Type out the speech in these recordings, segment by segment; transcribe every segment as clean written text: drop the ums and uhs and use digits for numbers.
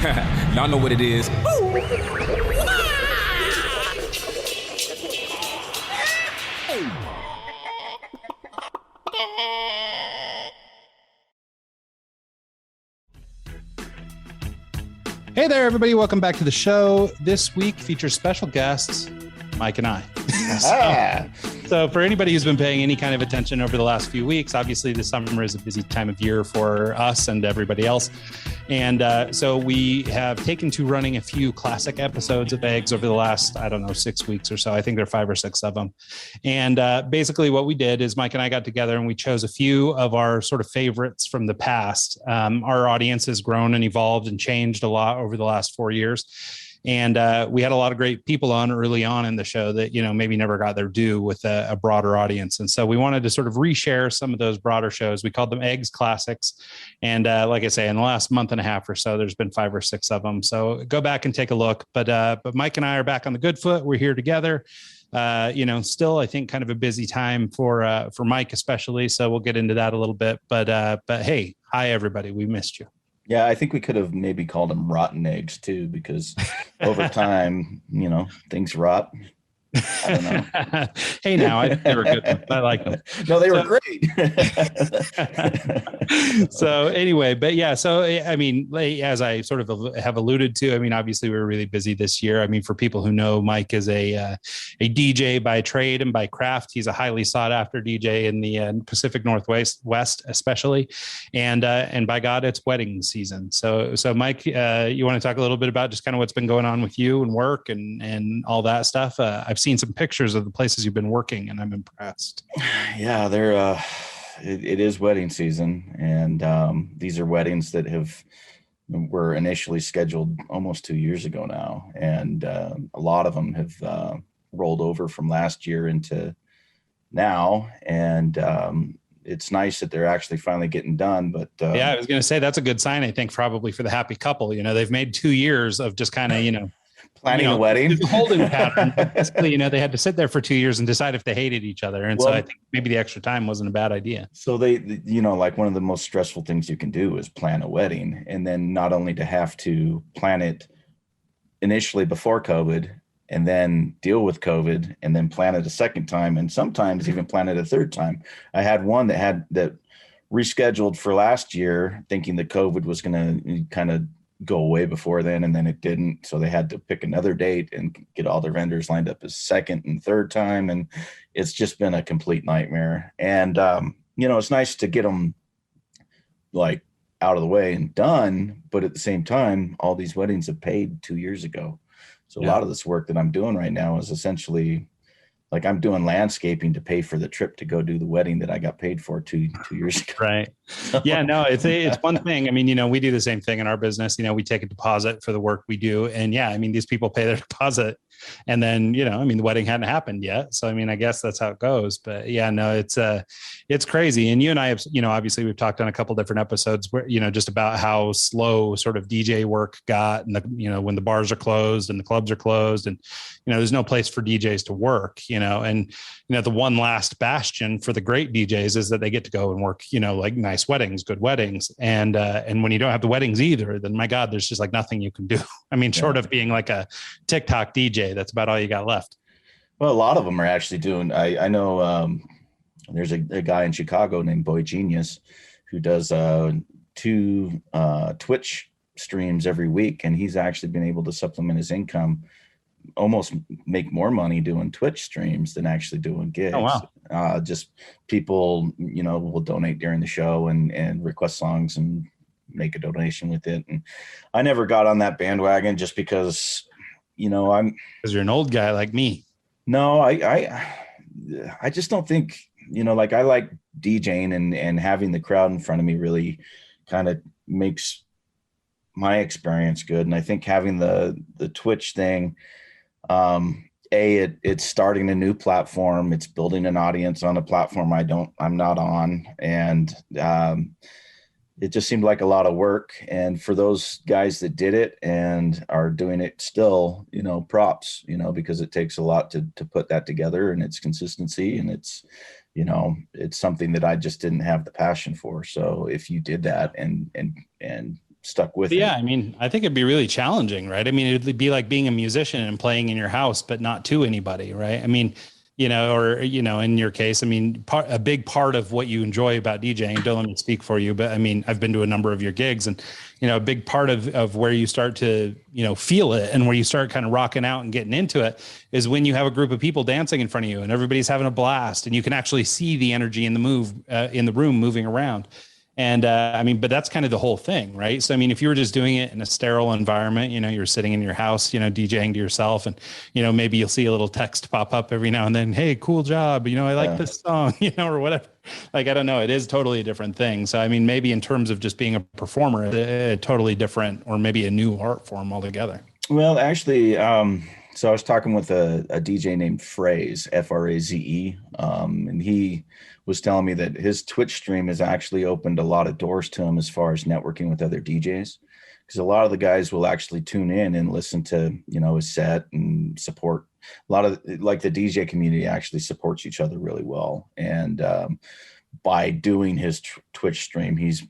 Y'all know what it is. Hey there, everybody. Welcome back to the show. This week features special guests, Mike and I. So for anybody who's been paying any kind of attention over the last few weeks, obviously the summer is a busy time of year for us and everybody else. And so we have taken to running a few classic episodes of Eggs over the last, 6 weeks or so. I think there are 5 or 6 of them. And basically what we did is Mike and I got together and we chose a few of our sort of favorites from the past. Our audience has grown and evolved and changed a lot over the last 4 years. And we had a lot of great people on early on in the show that, maybe never got their due with a broader audience. And so we wanted to sort of reshare some of those broader shows. We called them Eggs Classics. And like I say, in the last month and a half or so, there's been 5 or 6 of them. So go back and take a look. But Mike and I are back on the good foot. We're here together. Still, I think kind of a busy time for Mike, especially. So we'll get into that a little bit. But hey, hi, everybody. We missed you. Yeah, I think we could have maybe called them rotten eggs too, because over time, things rot. I don't know. Hey, now they were good. I like them. No, they were great. So anyway, but yeah, so I mean, as I sort of have alluded to, I mean, obviously we were really busy this year. I mean, for people who know, Mike is a DJ by trade and by craft. He's a highly sought after DJ in the Pacific Northwest, especially, and by God, it's wedding season. So Mike, you want to talk a little bit about just kind of what's been going on with you and work and all that stuff? I've seen some pictures of the places you've been working, and I'm impressed. Yeah, it is wedding season, and these are weddings that were initially scheduled almost 2 years ago now, and a lot of them have rolled over from last year into now, and it's nice that they're actually finally getting done. But yeah, I was going to say that's a good sign, I think, probably for the happy couple. They've made 2 years of just kind of planning a wedding. It's a holding pattern. Basically, they had to sit there for 2 years and decide if they hated each other. And so I think maybe the extra time wasn't a bad idea. So they like one of the most stressful things you can do is plan a wedding. And then not only to have to plan it initially before COVID and then deal with COVID and then plan it a second time. And sometimes even plan it a third time. I had one that rescheduled for last year, thinking that COVID was going to kind of go away before then, and then it didn't, so they had to pick another date and get all their vendors lined up as second and third time, and it's just been a complete nightmare. And it's nice to get them like out of the way and done, but at the same time, all these weddings have paid 2 years ago, so a lot of this work that I'm doing right now is essentially like I'm doing landscaping to pay for the trip to go do the wedding that I got paid for two years ago. Right. Yeah, no, it's one thing. I mean, we do the same thing in our business. We take a deposit for the work we do. And yeah, I mean, these people pay their deposit and then, the wedding hadn't happened yet. So, I mean, I guess that's how it goes, but yeah, no, it's crazy. And you and I have, obviously we've talked on a couple different episodes where, just about how slow sort of DJ work got and when the bars are closed and the clubs are closed and, there's no place for DJs to work, and, the one last bastion for the great DJs is that they get to go and work, like nice weddings, good weddings. And when you don't have the weddings either, then my God, there's just like nothing you can do. I mean, short of being like a TikTok DJ, that's about all you got left. Well, a lot of them are actually doing, I know there's a guy in Chicago named Boy Genius who does 2 Twitch streams every week. And he's actually been able to supplement his income, almost make more money doing Twitch streams than actually doing gigs. Oh, wow. Just people, will donate during the show and request songs and make a donation with it. And I never got on that bandwagon just because, because you're an old guy like me. No, I just don't think, like I like DJing and having the crowd in front of me really kind of makes my experience good. And I think having the Twitch thing, it's starting a new platform. It's building an audience on a platform I'm not on. And it just seemed like a lot of work. And for those guys that did it and are doing it still, props, because it takes a lot to put that together, and it's consistency, and it's something that I just didn't have the passion for. So if you did that and stuck with Yeah, it. I mean, I think it'd be really challenging, right? I mean, it'd be like being a musician and playing in your house, but not to anybody, right? I mean, or in your case, I mean, a big part of what you enjoy about DJing, don't let me speak for you, but I mean, I've been to a number of your gigs, and a big part of where you start to feel it and where you start kind of rocking out and getting into it is when you have a group of people dancing in front of you and everybody's having a blast, and you can actually see the energy in the room moving around. And I mean, but that's kind of the whole thing, right? So, I mean, if you were just doing it in a sterile environment, you're sitting in your house, DJing to yourself, and, maybe you'll see a little text pop up every now and then. Hey, cool job. I like this song, or whatever. Like, I don't know. It is totally a different thing. So, I mean, maybe in terms of just being a performer, a totally different, or maybe a new art form altogether. Well, actually, so I was talking with a DJ named Fraze, Fraze, and he was telling me that his Twitch stream has actually opened a lot of doors to him as far as networking with other DJs, because a lot of the guys will actually tune in and listen to his set and support. A lot of like the DJ community actually supports each other really well, and by doing his Twitch stream, he's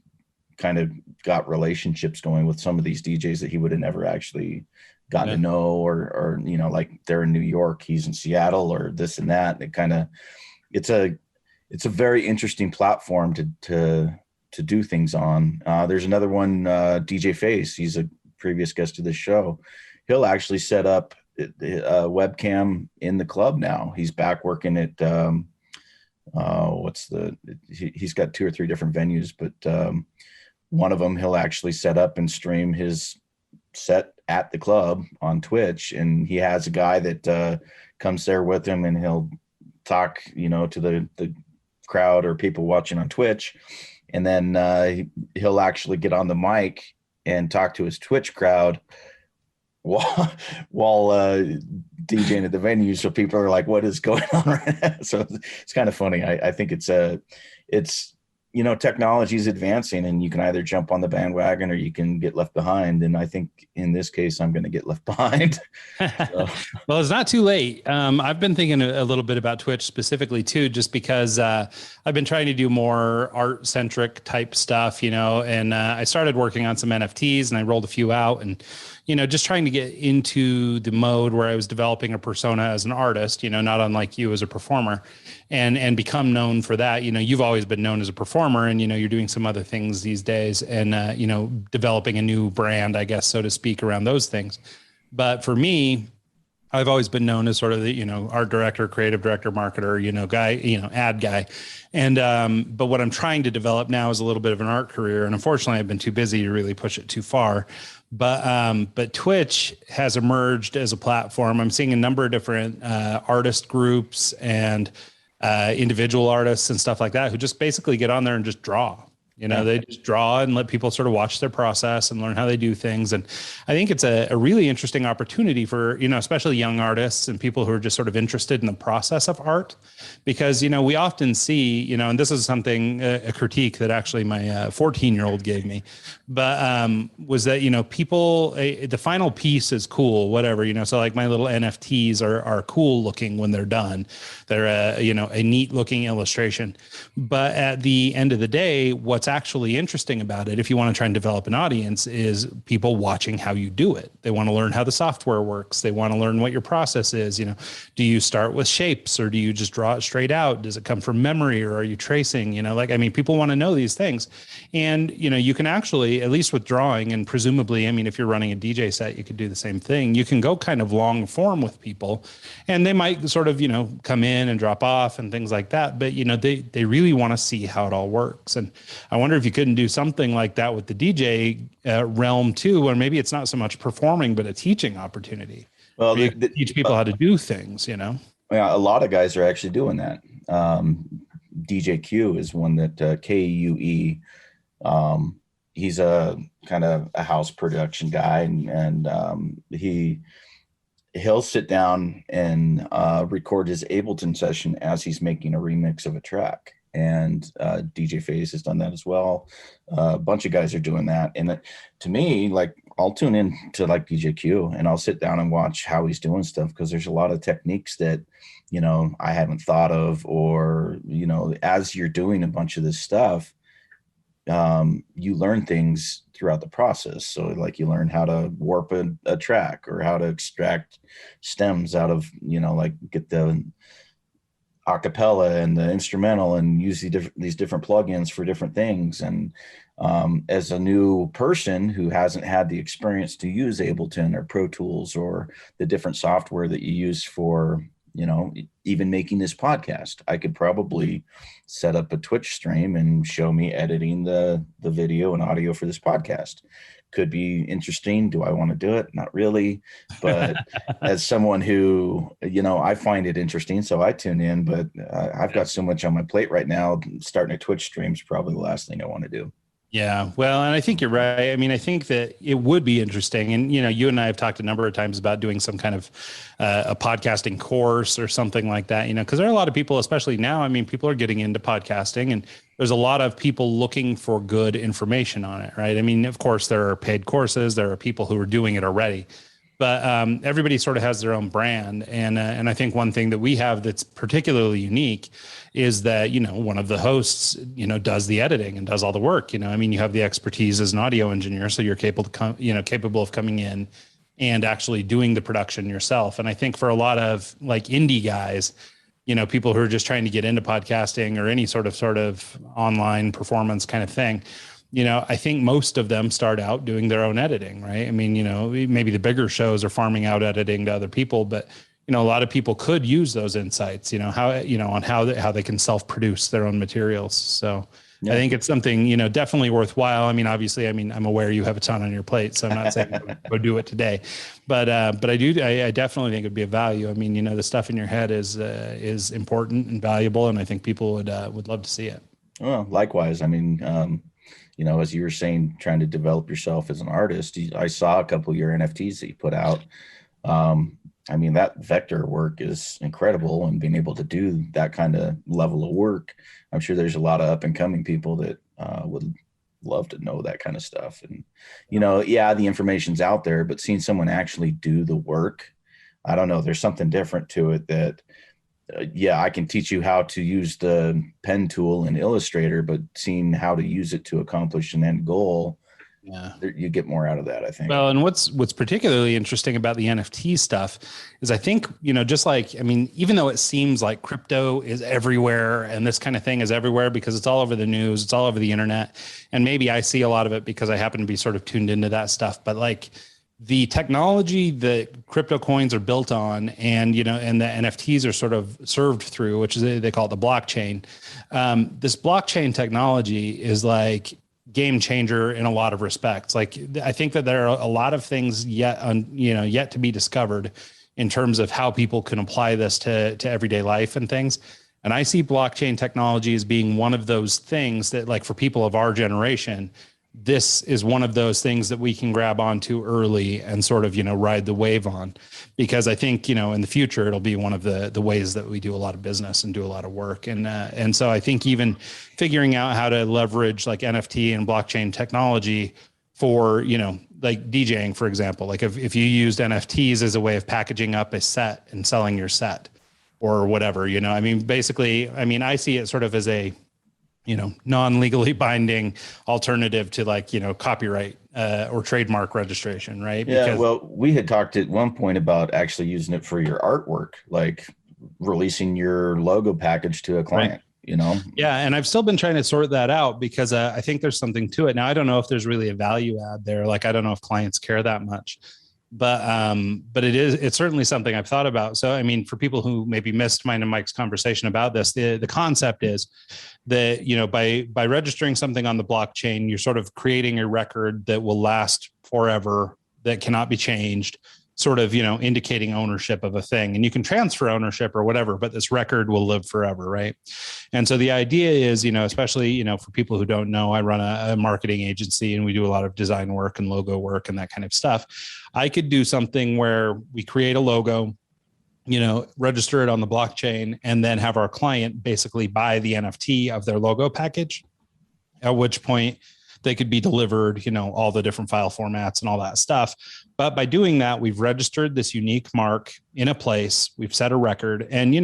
kind of got relationships going with some of these DJs that he would have never actually gotten to know, or like they're in New York, he's in Seattle, or this and that. It kind of, it's a very interesting platform to do things on. There's another one, DJ Face. He's a previous guest of this show. He'll actually set up a webcam in the club now. He's back working at he's got 2 or 3 different venues, but one of them he'll actually set up and stream his set at the club on Twitch, and he has a guy that comes there with him, and he'll talk to the crowd or people watching on Twitch, and then he'll actually get on the mic and talk to his Twitch crowd while DJing at the venue, so people are like, what is going on right now? So it's kind of funny. I think it's technology is advancing, and you can either jump on the bandwagon or you can get left behind. And I think in this case, I'm going to get left behind. So. Well, it's not too late. I've been thinking a little bit about Twitch specifically too, just because I've been trying to do more art centric type stuff, and I started working on some NFTs, and I rolled a few out, and just trying to get into the mode where I was developing a persona as an artist, not unlike you as a performer, and become known for that. You've always been known as a performer, and, you're doing some other things these days, and, developing a new brand, I guess, so to speak, around those things. But for me, I've always been known as sort of the, art director, creative director, marketer, guy, ad guy. And, but what I'm trying to develop now is a little bit of an art career. And unfortunately, I've been too busy to really push it too far. But Twitch has emerged as a platform. I'm seeing a number of different artist groups and individual artists and stuff like that who just basically get on there and just draw. They just draw and let people sort of watch their process and learn how they do things. And I think it's a really interesting opportunity for, especially young artists and people who are just sort of interested in the process of art, because, we often see, and this is something, a critique that actually my 14-year-old gave me, but was that, people, the final piece is cool, whatever, so like my little NFTs are cool looking when they're done. They're a neat looking illustration. But at the end of the day, what's actually interesting about it, if you want to try and develop an audience, is people watching how you do it. They want to learn how the software works. They want to learn what your process is. Do you start with shapes, or do you just draw it straight out? Does it come from memory, or are you tracing? People want to know these things. And, you can actually, at least with drawing, and presumably, if you're running a DJ set, you could do the same thing. You can go kind of long form with people, and they might sort of, come in and drop off and things like that. But, they really want to see how it all works. And I wonder if you couldn't do something like that with the DJ realm too, or maybe it's not so much performing, but a teaching opportunity. Well, teach people how to do things, Yeah, a lot of guys are actually doing that. DJ Q is one that KUE. He's a kind of a house production guy, and he'll sit down and record his Ableton session as he's making a remix of a track. And DJ Face has done that as well. A bunch of guys are doing that. And to me, like, I'll tune in to like DJ Q, and I'll sit down and watch how he's doing stuff, because there's a lot of techniques that, I haven't thought of, or, as you're doing a bunch of this stuff, you learn things throughout the process. So like you learn how to warp a track, or how to extract stems out of, like get the acapella and the instrumental, and use these different plugins for different things. And as a new person who hasn't had the experience to use Ableton or Pro Tools or the different software that you use for, even making this podcast, I could probably set up a Twitch stream and show me editing the video and audio for this podcast. Could be interesting. Do I want to do it? Not really. But as someone who, I find it interesting, so I tune in, but I've got so much on my plate right now. Starting a Twitch stream is probably the last thing I want to do. Yeah, well, and I think you're right. I mean, I think that it would be interesting. And, you and I have talked a number of times about doing some kind of a podcasting course or something like that, because there are a lot of people, especially now, I mean, people are getting into podcasting, and there's a lot of people looking for good information on it, right? I mean, of course, there are paid courses, there are people who are doing it already, but everybody sort of has their own brand. And I think one thing that we have that's particularly unique is that, one of the hosts, does the editing and does all the work. I mean, you have the expertise as an audio engineer, so you're capable of coming in and actually doing the production yourself. And I think for a lot of like indie guys, people who are just trying to get into podcasting or any sort of online performance kind of thing, I think most of them start out doing their own editing, right? I mean, maybe the bigger shows are farming out editing to other people, but a lot of people could use those insights, on how they can self-produce their own materials. So yeah. I think it's something, definitely worthwhile. I mean, obviously, I'm aware you have a ton on your plate, so I'm not saying go do it today, but I definitely think it'd be a value. I mean, the stuff in your head is important and valuable, and I think people would love to see it. Well, likewise. I mean, as you were saying, trying to develop yourself as an artist, I saw a couple of your NFTs that you put out. I mean, that vector work is incredible, and being able to do that kind of level of work, I'm sure there's a lot of up and coming people that would love to know that kind of stuff. And, the information's out there, but seeing someone actually do the work, I don't know, there's something different to it that, I can teach you how to use the pen tool in Illustrator, but seeing how to use it to accomplish an end goal, you get more out of that, I think. Well, and what's particularly interesting about the NFT stuff is I think, just like, I mean, even though it seems like crypto is everywhere and this kind of thing is everywhere because it's all over the news, it's all over the internet. And maybe I see a lot of it because I happen to be sort of tuned into that stuff. But like the technology that crypto coins are built on and, and the NFTs are sort of served through, which is they call it the blockchain. This blockchain technology is like game changer in a lot of respects. Like, I think that there are a lot of things yet to be discovered in terms of how people can apply this to everyday life and things. And I see blockchain technology as being one of those things that, like, for people of our generation, this is one of those things that we can grab onto early and sort of, ride the wave on, because I think, in the future, it'll be one of the ways that we do a lot of business and do a lot of work. And so I think even figuring out how to leverage like NFT and blockchain technology for, like DJing, for example, like if you used NFTs as a way of packaging up a set and selling your set or whatever, basically, I see it sort of as a, non-legally binding alternative to like, copyright or trademark registration, right? Yeah, well, we had talked at one point about actually using it for your artwork, like releasing your logo package to a client, right. Yeah, and I've still been trying to sort that out because I think there's something to it. Now, I don't know if there's really a value add there. Like, I don't know if clients care that much. But it's certainly something I've thought about. So, for people who maybe missed mine and Mike's conversation about this, the concept is that, by registering something on the blockchain, you're sort of creating a record that will last forever, that cannot be changed, sort of, indicating ownership of a thing. And you can transfer ownership or whatever, but this record will live forever, right? And so the idea is, especially, for people who don't know, I run a marketing agency and we do a lot of design work and logo work and that kind of stuff. I could do something where we create a logo, register it on the blockchain, and then have our client basically buy the NFT of their logo package, at which point they could be delivered, all the different file formats and all that stuff. But by doing that, we've registered this unique mark in a place, we've set a record. And,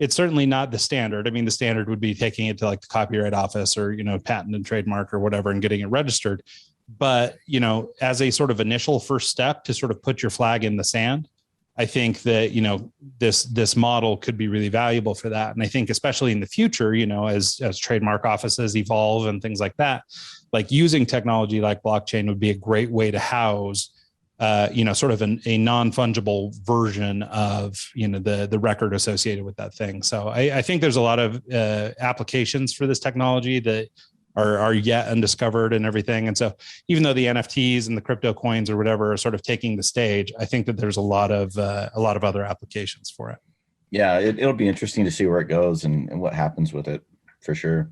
it's certainly not the standard. The standard would be taking it to like the Copyright Office or, patent and trademark or whatever and getting it registered. But, you know, as a sort of initial first step to sort of put your flag in the sand, I think that, you know, this model could be really valuable for that. And I think especially in the future, you know, as trademark offices evolve and things like that, like using technology like blockchain would be a great way to house, you know, sort of a non-fungible version of, you know, the record associated with that thing. So I think there's a lot of applications for this technology that are yet undiscovered and everything. And so even though the NFTs and the crypto coins or whatever are sort of taking the stage, I think that there's a lot of other applications for it. Yeah, it'll be interesting to see where it goes and what happens with it for sure.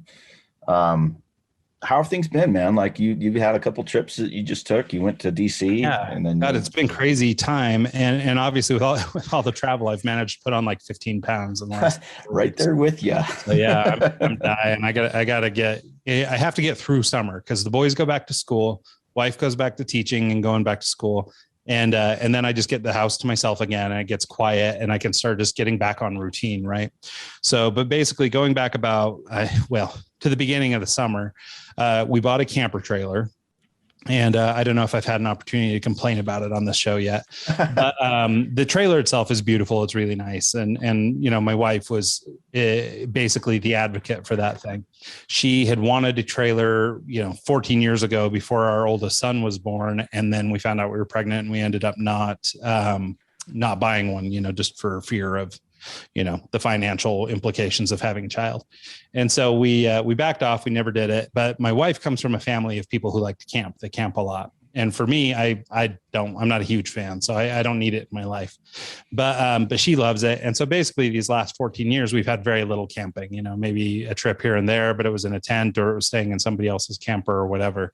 How have things been, man? Like you've had a couple trips that you just took. You went to DC, yeah, and then God, it's been crazy time, and obviously with all the travel, I've managed to put on like 15 pounds in the last right there with you. So yeah, I'm dying. I have to get through summer because the boys go back to school, wife goes back to teaching and going back to school, and then I just get the house to myself again, and it gets quiet, and I can start just getting back on routine, right? So, but basically going back to the beginning of the summer, we bought a camper trailer. And I don't know if I've had an opportunity to complain about it on this show yet, but the trailer itself is beautiful. It's really nice. And, you know, my wife was basically the advocate for that thing. She had wanted a trailer, you know, 14 years ago before our oldest son was born. And then we found out we were pregnant and we ended up not buying one, you know, just for fear of, you know, the financial implications of having a child. And so we backed off. We never did it. But my wife comes from a family of people who like to camp. They camp a lot. And for me, I'm not a huge fan, so I don't need it in my life, but she loves it. And so basically these last 14 years, we've had very little camping, you know, maybe a trip here and there, but it was in a tent or it was staying in somebody else's camper or whatever.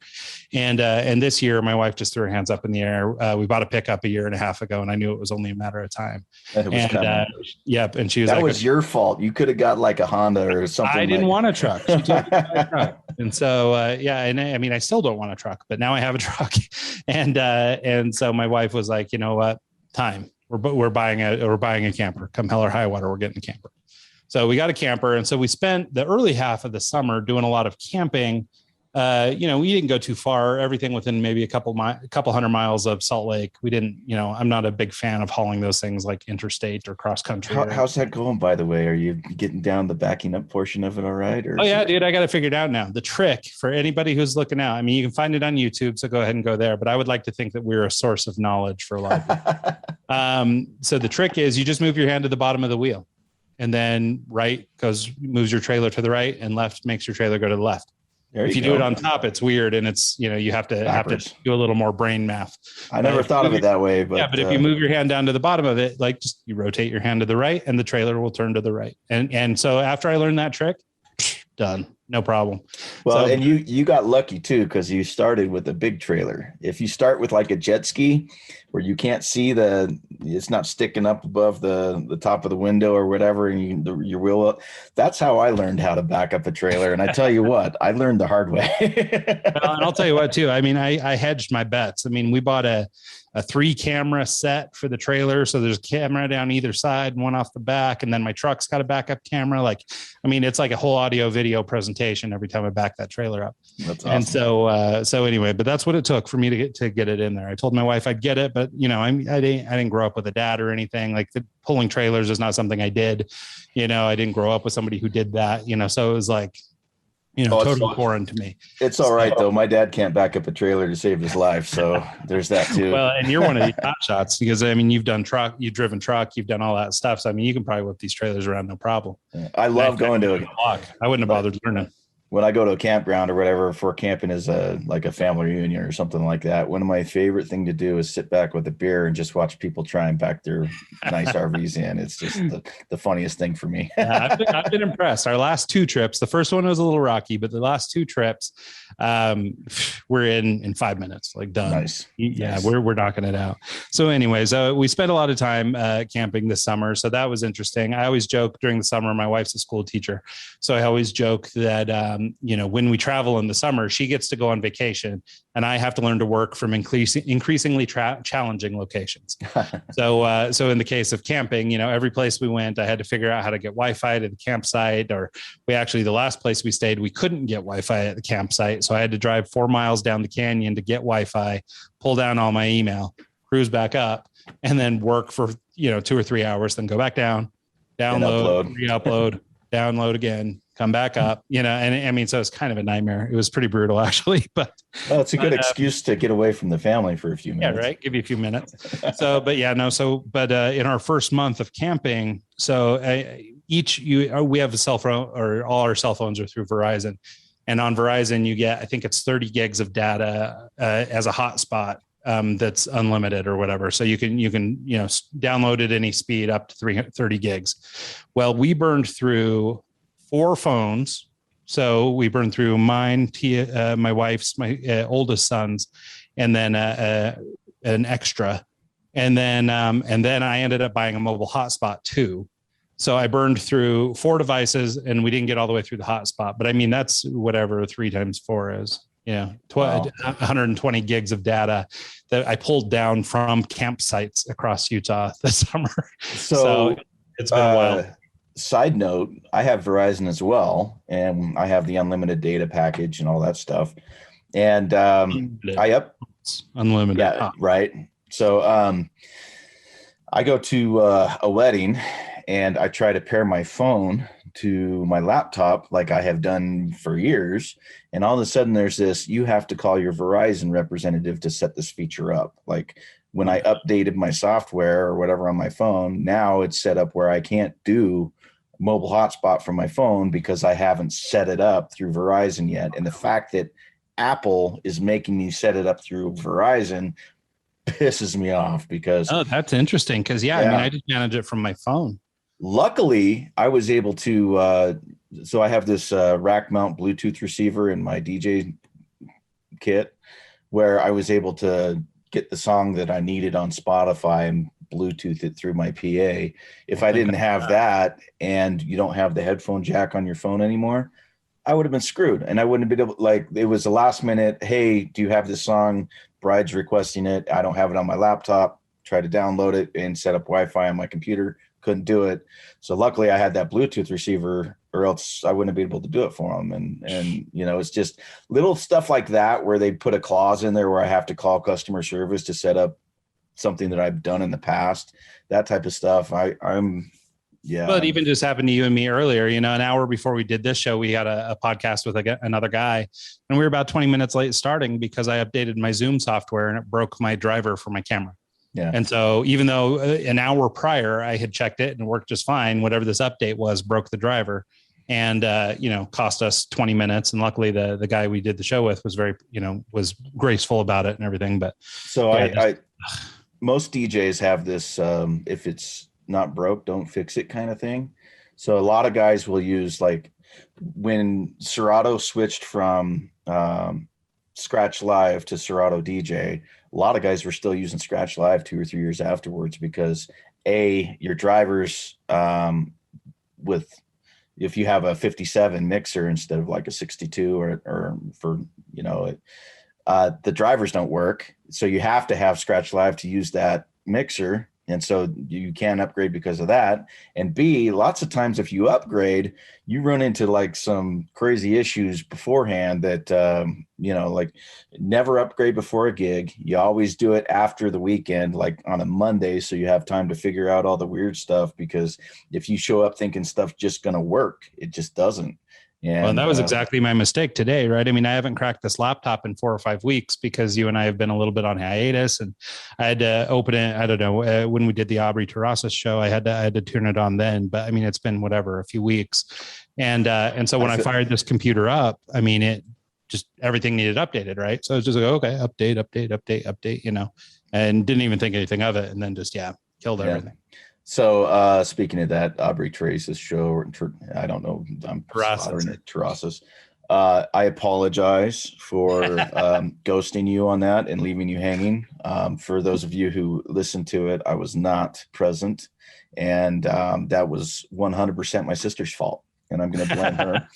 And this year my wife just threw her hands up in the air. We bought a pickup a year and a half ago and I knew it was only a matter of time. And and she was that was your fault. You could have got like a Honda or something. I didn't want a truck. She took a truck. And so, and I mean, I still don't want a truck, but now I have a truck. And so my wife was like, you know what, time. We're buying a camper. Come hell or high water, we're getting a camper. So we got a camper. And so we spent the early half of the summer doing a lot of camping. You know, we didn't go too far, everything within maybe a couple hundred miles of Salt Lake. We didn't, you know, I'm not a big fan of hauling those things like interstate or cross country. How's that going, by the way? Are you getting down the backing up portion of it all right? Or dude, I got to figure it out now. The trick for anybody who's looking out, I mean, you can find it on YouTube, so go ahead and go there. But I would like to think that we're a source of knowledge for a lot of people. So the trick is you just move your hand to the bottom of the wheel, and then right moves your trailer to the right, and left makes your trailer go to the left. If you do it on top, it's weird, and it's, you know, you have to do a little more brain math. I never thought of it that way, but but if you move your hand down to the bottom of it, like just you rotate your hand to the right, and the trailer will turn to the right. And so after I learned that trick, done, no problem. Well, and you got lucky too, because you started with a big trailer. If you start with like a jet ski where you can't see it's not sticking up above the top of the window or whatever, and your wheel, that's how I learned how to back up a trailer. And I tell you what, I learned the hard way. Well, and I'll tell you what too. I mean, I hedged my bets. I mean, we bought a 3-camera set for the trailer. So there's a camera down either side and one off the back. And then my truck's got a backup camera. Like, I mean, it's like a whole audio video presentation every time I back that trailer up. That's awesome. And so anyway, but that's what it took for me to get it in there. I told my wife I'd get it, but you know, I didn't grow up with a dad or anything. Like pulling trailers is not something I did. You know, I didn't grow up with somebody who did that, you know, so it was like, you know, totally foreign to me. It's all right though. My dad can't back up a trailer to save his life, so there's that too. Well, and you're one of the hot shots because I mean, you've driven truck, you've done all that stuff. So I mean, you can probably whip these trailers around no problem. I love going to it. I wouldn't have bothered learning. When I go to a campground or whatever for camping is like a family reunion or something like that, one of my favorite thing to do is sit back with a beer and just watch people try and pack their nice RVs in. It's just the funniest thing for me. I've been impressed. Our last 2 trips, the first one was a little rocky, but the last 2 trips, we're in 5 minutes, like done. Nice. Yeah, nice. We're knocking it out. So anyways, we spent a lot of time camping this summer. So that was interesting. I always joke during the summer, my wife's a school teacher. So I always joke that, when we travel in the summer, she gets to go on vacation and I have to learn to work from increasingly challenging locations. So in the case of camping, every place we went, I had to figure out how to get Wi-Fi to the campsite, or the last place we stayed, we couldn't get Wi-Fi at the campsite. So I had to drive 4 miles down the canyon to get Wi-Fi, pull down all my email, cruise back up, and then work for, 2 or 3 hours, then go back down, download, re-upload, download again, come back up, and I mean, so it's kind of a nightmare. It was pretty brutal actually, but it's a good excuse to get away from the family for a few minutes. Yeah, right. Give you a few minutes. In our first month of camping, we have a cell phone, or all our cell phones are through Verizon, and on Verizon you get, I think it's 30 gigs of data as a hotspot. That's unlimited or whatever. So you can download at any speed up to 30 gigs. Well, we burned through 4 phones. So we burned through mine, my wife's, my oldest son's, and then an extra. And then I ended up buying a mobile hotspot too. So I burned through 4 devices and we didn't get all the way through the hotspot, but I mean, that's whatever 3 times 4 is. 120 gigs of data that I pulled down from campsites across Utah this summer. So it's been a while. Side note, I have Verizon as well, and I have the unlimited data package and all that stuff. And unlimited. Yeah, right. So I go to a wedding and I try to pair my phone to my laptop like I have done for years. And all of a sudden there's this, you have to call your Verizon representative to set this feature up. Like when I updated my software or whatever on my phone, now it's set up where I can't do mobile hotspot from my phone because I haven't set it up through Verizon yet. And the fact that Apple is making me set it up through Verizon pisses me off because. Oh, that's interesting. Cause I mean, I just manage it from my phone. Luckily, I was able to, so I have this rack mount Bluetooth receiver in my DJ kit where I was able to get the song that I needed on Spotify and Bluetooth it through my PA. If I didn't have that and you don't have the headphone jack on your phone anymore, I would have been screwed. And I wouldn't have been able, like, it was a last minute, hey, do you have this song? Bride's requesting it. I don't have it on my laptop. Try to download it and set up Wi-Fi on my computer. Couldn't do it. So luckily I had that Bluetooth receiver, or else I wouldn't be able to do it for them. And it's just little stuff like that where they put a clause in there where I have to call customer service to set up something that I've done in the past, that type of stuff. I'm. Well, it even just happened to you and me earlier, an hour before we did this show, we had a podcast with another guy and we were about 20 minutes late starting because I updated my Zoom software and it broke my driver for my camera. Yeah. And so even though an hour prior I had checked it and worked just fine, whatever this update was broke the driver and, cost us 20 minutes. And luckily the guy we did the show with was very, was graceful about it and everything. But so most DJs have this, if it's not broke, don't fix it kind of thing. So a lot of guys will use, like when Serato switched from Scratch Live to Serato DJ, a lot of guys were still using Scratch Live 2 or 3 years afterwards because your drivers if you have a 57 mixer instead of like a 62 or for, the drivers don't work. So you have to have Scratch Live to use that mixer. And so you can upgrade because of that. And B, lots of times if you upgrade, you run into like some crazy issues beforehand that, like never upgrade before a gig. You always do it after the weekend, like on a Monday. So you have time to figure out all the weird stuff, because if you show up thinking stuff's just going to work, it just doesn't. And that was exactly my mistake today, right? I mean, I haven't cracked this laptop in 4 or 5 weeks because you and I have been a little bit on hiatus, and I had to open it. I don't know, when we did the Aubrey Terrasas show, I had to turn it on then. But I mean, it's been a few weeks, and so when I fired this computer up, I mean, it just everything needed updated, right? So it's just like, okay, update, and didn't even think anything of it, and then just killed everything. So speaking of that, Aubrey Terrasas show, I don't know, I'm Terrasas. I apologize for ghosting you on that and leaving you hanging. For those of you who listened to it, I was not present, and that was 100% my sister's fault, and I'm going to blame her.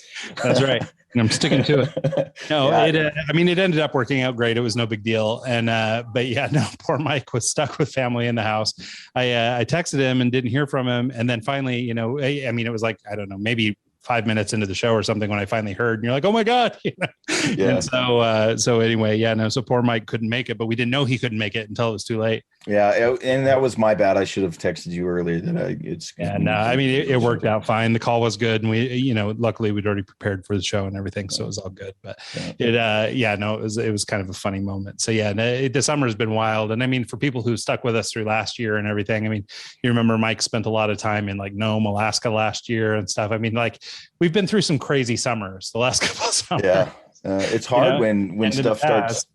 That's right. and I'm sticking to it. No, Yeah. it ended up working out great. It was no big deal. And, but yeah, no, poor Mike was stuck with family in the house. I texted him and didn't hear from him. And then finally, it was like, I don't know, maybe 5 minutes into the show or something when I finally heard, and you're like, oh my God. Yeah. And so anyway, so poor Mike couldn't make it, but we didn't know he couldn't make it until it was too late. Yeah. And that was my bad. I should have texted you earlier it worked out fine. The call was good. And we, luckily we'd already prepared for the show and everything. So it was all good, but it was kind of a funny moment. So the summer has been wild. And I mean, for people who stuck with us through last year and everything, I mean, you remember Mike spent a lot of time in like Nome, Alaska last year and stuff. I mean, like we've been through some crazy summers the last couple of summers. Yeah. It's hard when stuff starts.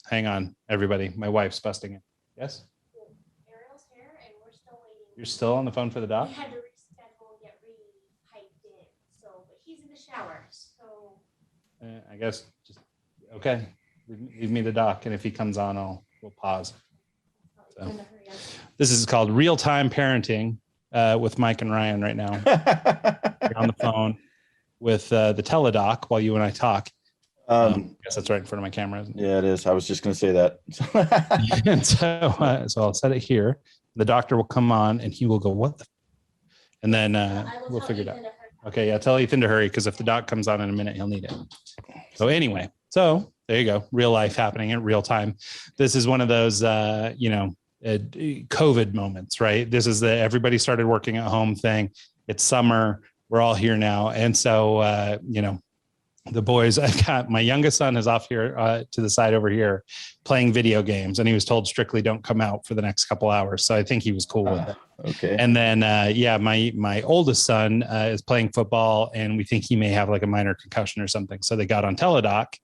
Hang on, everybody. My wife's busting in. Yes? Ariel's here and we're still waiting. You're still on the phone for the doc? We had to reschedule and get re-piped in. But he's in the shower. So I guess okay. Leave me the doc, and if he comes on, we'll pause. So, this is called real-time parenting with Mike and Ryan right now. You're on the phone with the teledoc while you and I talk. I guess that's right in front of my camera, isn't it? Yeah, it is. I was just going to say that. And so I'll set it here. The doctor will come on and he will go, what the? And then we'll figure it out. Okay, yeah, tell Ethan to hurry because if the doc comes on in a minute, he'll need it. So anyway, there you go. Real life happening in real time. This is one of those, COVID moments, right? This is everybody started working at home thing. It's summer. We're all here now. And so, the boys, I've got my youngest son is off here to the side over here playing video games, and he was told strictly don't come out for the next couple hours. So I think he was cool with it. Okay. And then, my oldest son is playing football, and we think he may have like a minor concussion or something. So they got on teledoc,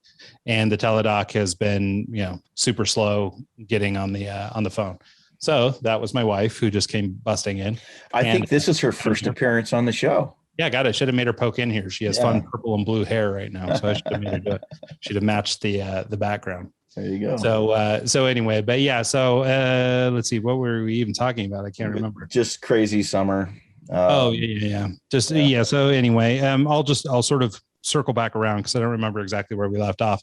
and the teledoc has been, super slow getting on the phone. So that was my wife who just came busting in. I think this is her first appearance on the show. Yeah, got it. Should have made her poke in here. She has fun purple and blue hair right now, so I should have made her do it. Should have matched the background. There you go. So anyway, but yeah. So let's see, what were we even talking about? I can't remember. Just crazy summer. Yeah. So anyway, I'll sort of circle back around because I don't remember exactly where we left off.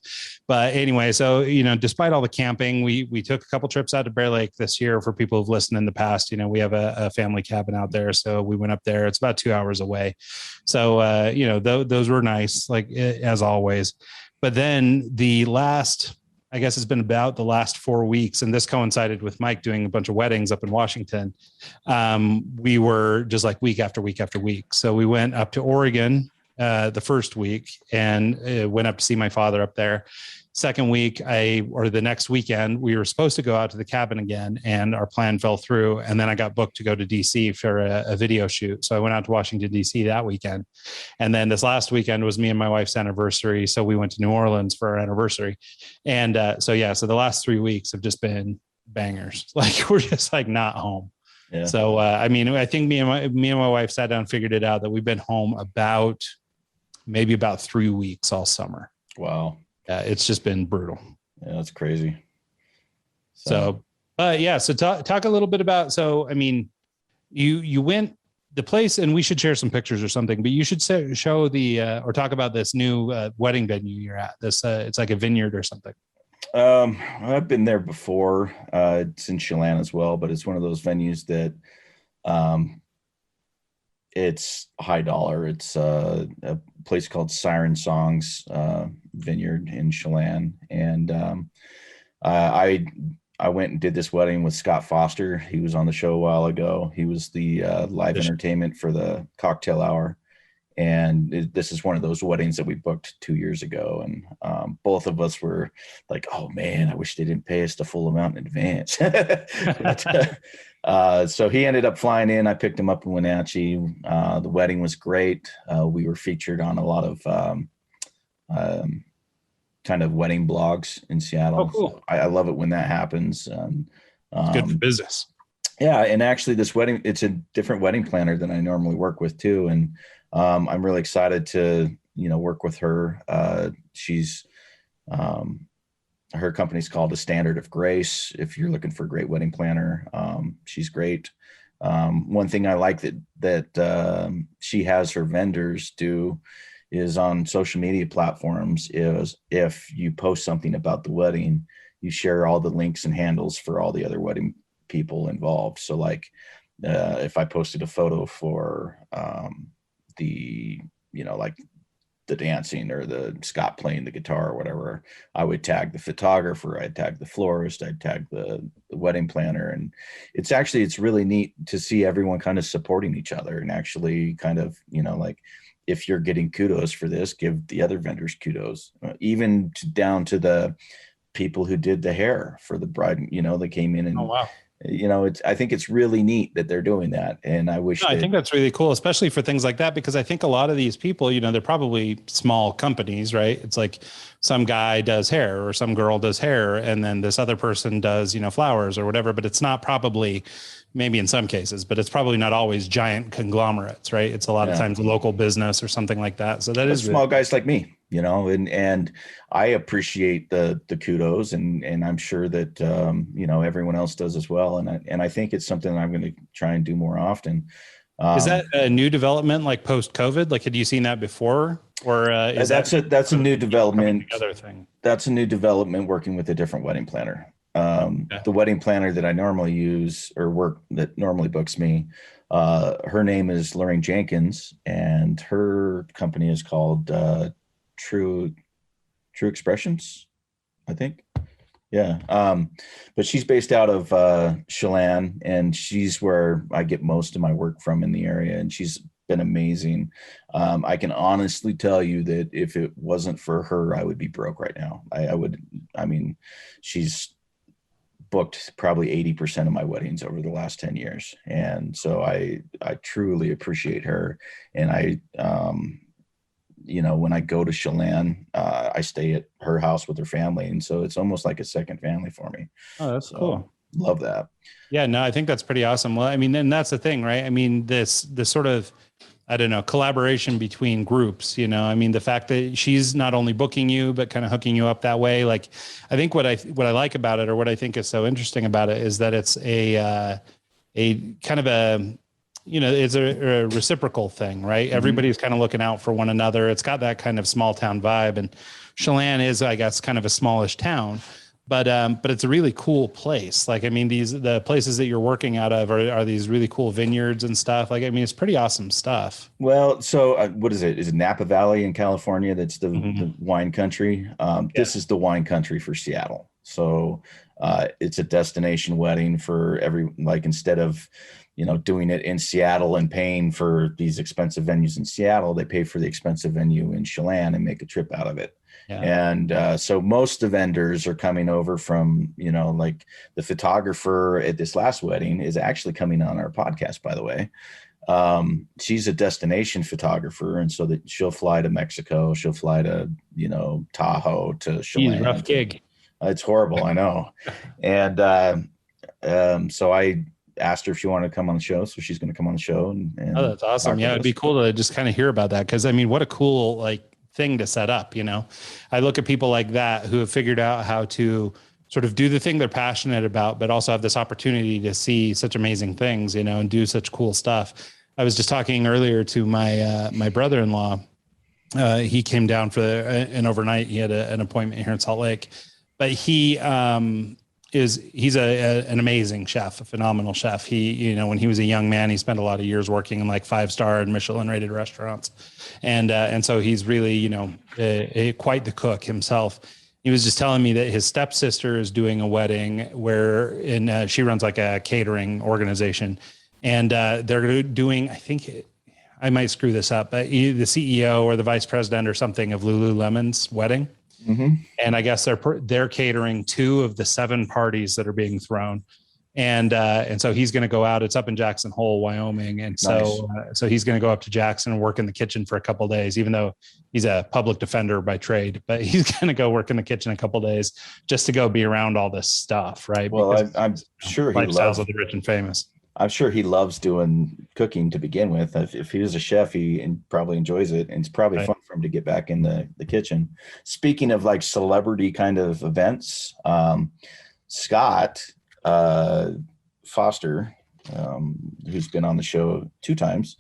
But anyway, so, despite all the camping, we took a couple trips out to Bear Lake this year. For people who've listened in the past, we have a family cabin out there. So we went up there. It's about 2 hours away. So, those were nice, like as always. But then I guess it's been about the last 4 weeks, and this coincided with Mike doing a bunch of weddings up in Washington. We were just like week after week after week. So we went up to Oregon the first week and went up to see my father up there. Second week, the next weekend, we were supposed to go out to the cabin again, and our plan fell through. And then I got booked to go to DC for a video shoot. So I went out to Washington, DC that weekend. And then this last weekend was me and my wife's anniversary. So we went to New Orleans for our anniversary. And so the last 3 weeks have just been bangers. Like we're just like not home. Yeah. So, I think me and my wife sat down and figured it out that we've been home maybe about 3 weeks all summer. Wow. It's just been brutal. Yeah, that's crazy. So talk a little bit about, you went the place, and we should share some pictures or something, but you should show or talk about this new wedding venue you're at. This, it's like a vineyard or something. I've been there before. It's in Chelan as well, but it's one of those venues that, it's high dollar. It's a place called Siren Songs Vineyard in Chelan, and I went and did this wedding with Scott Foster. He was on the show a while ago. He was the live entertainment for the cocktail hour, and this is one of those weddings that we booked 2 years ago, and both of us were like, "Oh man, I wish they didn't pay us the full amount in advance." So he ended up flying in. I picked him up in Wenatchee. The wedding was great. We were featured on a lot of kind of wedding blogs in Seattle. Oh, cool. So I love it when that happens. It's good for business. Yeah. And actually this wedding, it's a different wedding planner than I normally work with too. And I'm really excited to, work with her. She's her company's called A Standard of Grace. If you're looking for a great wedding planner, she's great. One thing I like that she has her vendors do is on social media platforms is if you post something about the wedding, you share all the links and handles for all the other wedding people involved. So like if I posted a photo for the, like the dancing or the Scott playing the guitar or whatever, I would tag the photographer, I'd tag the florist, I'd tag the wedding planner. And it's really neat to see everyone kind of supporting each other and actually kind of, like if you're getting kudos for this, give the other vendors kudos, even down to the people who did the hair for the bride, they came in and, Oh, wow. I think it's really neat that they're doing that. And I wish I think that's really cool, especially for things like that, because I think a lot of these people, they're probably small companies, right? It's like some guy does hair or some girl does hair, and then this other person does, flowers or whatever, but it's not probably, maybe in some cases, but it's probably not always giant conglomerates, right? It's a lot of times a local business or something like that. So that is small guys like me, and I appreciate the kudos, and I'm sure that everyone else does as well. And I think it's something that I'm going to try and do more often. Is that a new development, like post COVID? Like, had you seen that before, or that's a new development? Other thing. That's a new development. Working with a different wedding planner. The wedding planner that I normally use that normally books me, her name is Lorraine Jenkins, and her company is called True Expressions, I think. Yeah. But she's based out of Chelan, and she's where I get most of my work from in the area. And she's been amazing. I can honestly tell you that if it wasn't for her, I would be broke right now. She's booked probably 80% of my weddings over the last 10 years. And so I truly appreciate her. And when I go to Chelan, I stay at her house with her family. And so it's almost like a second family for me. Oh, that's cool. Love that. Yeah, no, I think that's pretty awesome. Well, and that's the thing, right? This sort of, I don't know, collaboration between groups, the fact that she's not only booking you, but kind of hooking you up that way. Like, I think what I like about it, or what I think is so interesting about it, is that it's a kind of a, it's a reciprocal thing, right? Mm-hmm. Everybody's kind of looking out for one another. It's got that kind of small town vibe, and Chelan is, I guess, kind of a smallish town, but it's a really cool place. Like, the places that you're working out of are these really cool vineyards and stuff. Like, it's pretty awesome stuff. Well, so what is it? Is it Napa Valley in California? That's the wine country. This is the wine country for Seattle. So it's a destination wedding for instead of, doing it in Seattle and paying for these expensive venues in Seattle, they pay for the expensive venue in Chelan and make a trip out of it. Yeah. And so most of the vendors are coming over from, like the photographer at this last wedding is actually coming on our podcast, by the way. She's a destination photographer. And so that she'll fly to Mexico, she'll fly to, Tahoe, to Chelan. Rough gig. It's horrible. I know. And so I asked her if she wanted to come on the show. So she's going to come on the show. And oh, that's awesome. Yeah. It'd be cool to just kind of hear about that. Cause what a cool, thing to set up. I look at people like that who have figured out how to sort of do the thing they're passionate about, but also have this opportunity to see such amazing things, and do such cool stuff. I was just talking earlier to my brother-in-law. He came down for an overnight. He had an appointment here in Salt Lake, but he's an amazing chef, a phenomenal chef. He, when he was a young man, he spent a lot of years working in 5-star and Michelin rated restaurants. And so he's really, quite the cook himself. He was just telling me that his stepsister is doing a wedding where she runs a catering organization, and they're doing, I think I might screw this up, but the CEO or the vice president or something of Lululemon's wedding. Mm-hmm. And I guess they're catering 2 of the 7 parties that are being thrown. And so he's going to go out. It's up in Jackson Hole, Wyoming. And so, nice. So he's going to go up to Jackson and work in the kitchen for a couple of days, even though he's a public defender by trade, but he's going to go work in the kitchen a couple of days just to go be around all this stuff. Right. Well, I'm sure he loves the rich and famous. I'm sure he loves doing cooking to begin with. If he was a chef, he probably enjoys it. And it's probably fun for him to get back in the kitchen. Speaking of celebrity kind of events, Scott Foster, who's been on the show 2 times,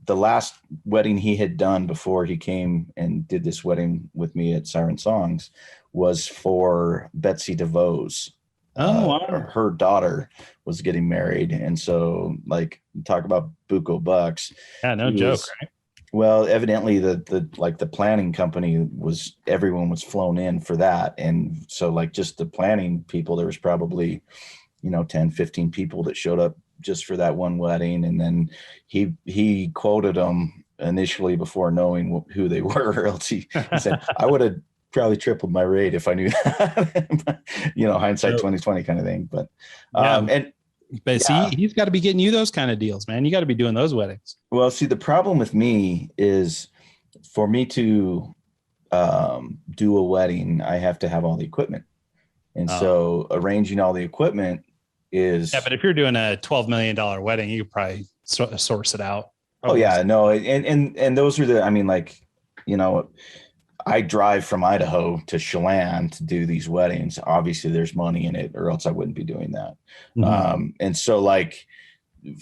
the last wedding he had done before he came and did this wedding with me at Siren Songs was for Betsy DeVos. Oh, wow. Her daughter was getting married. And so, like, talk about buco bucks. Yeah, no joke, right? Well, evidently the planning company everyone was flown in for that. And so, like, just the planning people, there was probably, 10, 15 people that showed up just for that one wedding. And then he quoted them initially before knowing who they were, or else he said, I would have probably tripled my rate if I knew that. Hindsight 2020 kind of thing. But see, he's got to be getting you those kind of deals, man. You got to be doing those weddings. Well, see, the problem with me is, for me to do a wedding, I have to have all the equipment. And so arranging all the equipment is... Yeah, but if you're doing a $12 million wedding, you could probably source it out. Oh, yeah, no. And those are I drive from Idaho to Chelan to do these weddings. Obviously, there's money in it, or else I wouldn't be doing that. Mm-hmm. And so, like,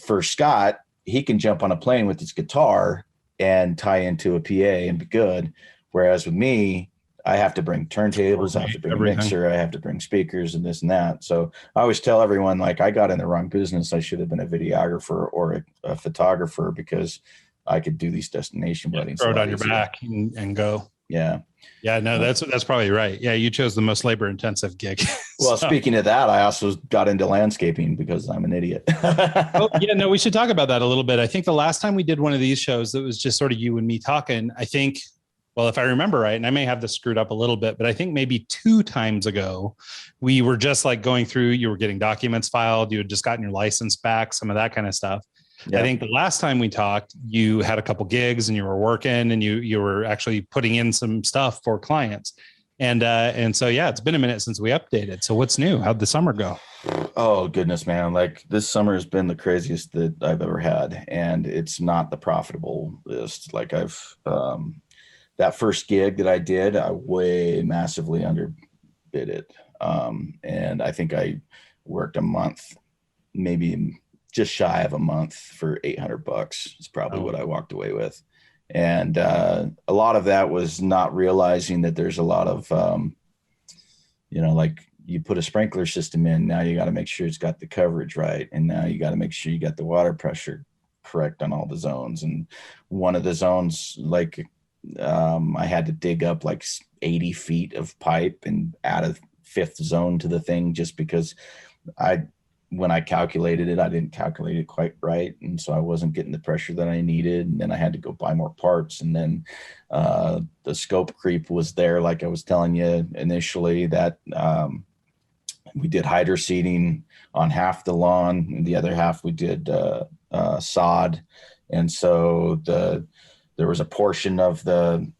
for Scott, he can jump on a plane with his guitar and tie into a PA and be good. Whereas with me, I have to bring turntables, I have to bring a mixer, I have to bring speakers and this and that. So I always tell everyone, like, I got in the wrong business. I should have been a videographer or a photographer, because I could do these destination weddings. Throw it on your back and go. Yeah. Yeah, no, that's probably right. Yeah, you chose the most labor intensive gig. Well, speaking of that, I also got into landscaping because I'm an idiot. We should talk about that a little bit. I think the last time we did one of these shows, that was just sort of you and me talking, I think, well, if I remember right, and I may have this screwed up a little bit, but I think maybe 2 times ago, we were just like going through, you were getting documents filed, you had just gotten your license back, some of that kind of stuff. Yeah. I think the last time we talked, you had a couple gigs and you were working, and you were actually putting in some stuff for clients. And so, yeah, it's been a minute since we updated. So what's new? How'd the summer go? Oh, goodness, man. Like, this summer has been the craziest that I've ever had. And it's not the profitable list. Like, that first gig that I did, I way massively underbid it. And I think I worked a month, maybe just shy of a month, for $800. It's probably what I walked away with. And a lot of that was not realizing that there's a lot of, like, you put a sprinkler system in, now you got to make sure it's got the coverage right. And now you got to make sure you got the water pressure correct on all the zones. And one of the zones, like, I had to dig up like 80 feet of pipe and add a 5th zone to the thing, just because when I calculated it, I didn't calculate it quite right. And so I wasn't getting the pressure that I needed. And then I had to go buy more parts. And then the scope creep was there. Like I was telling you initially, that we did hydro seeding on half the lawn, and the other half we did sod. And so there was a portion of the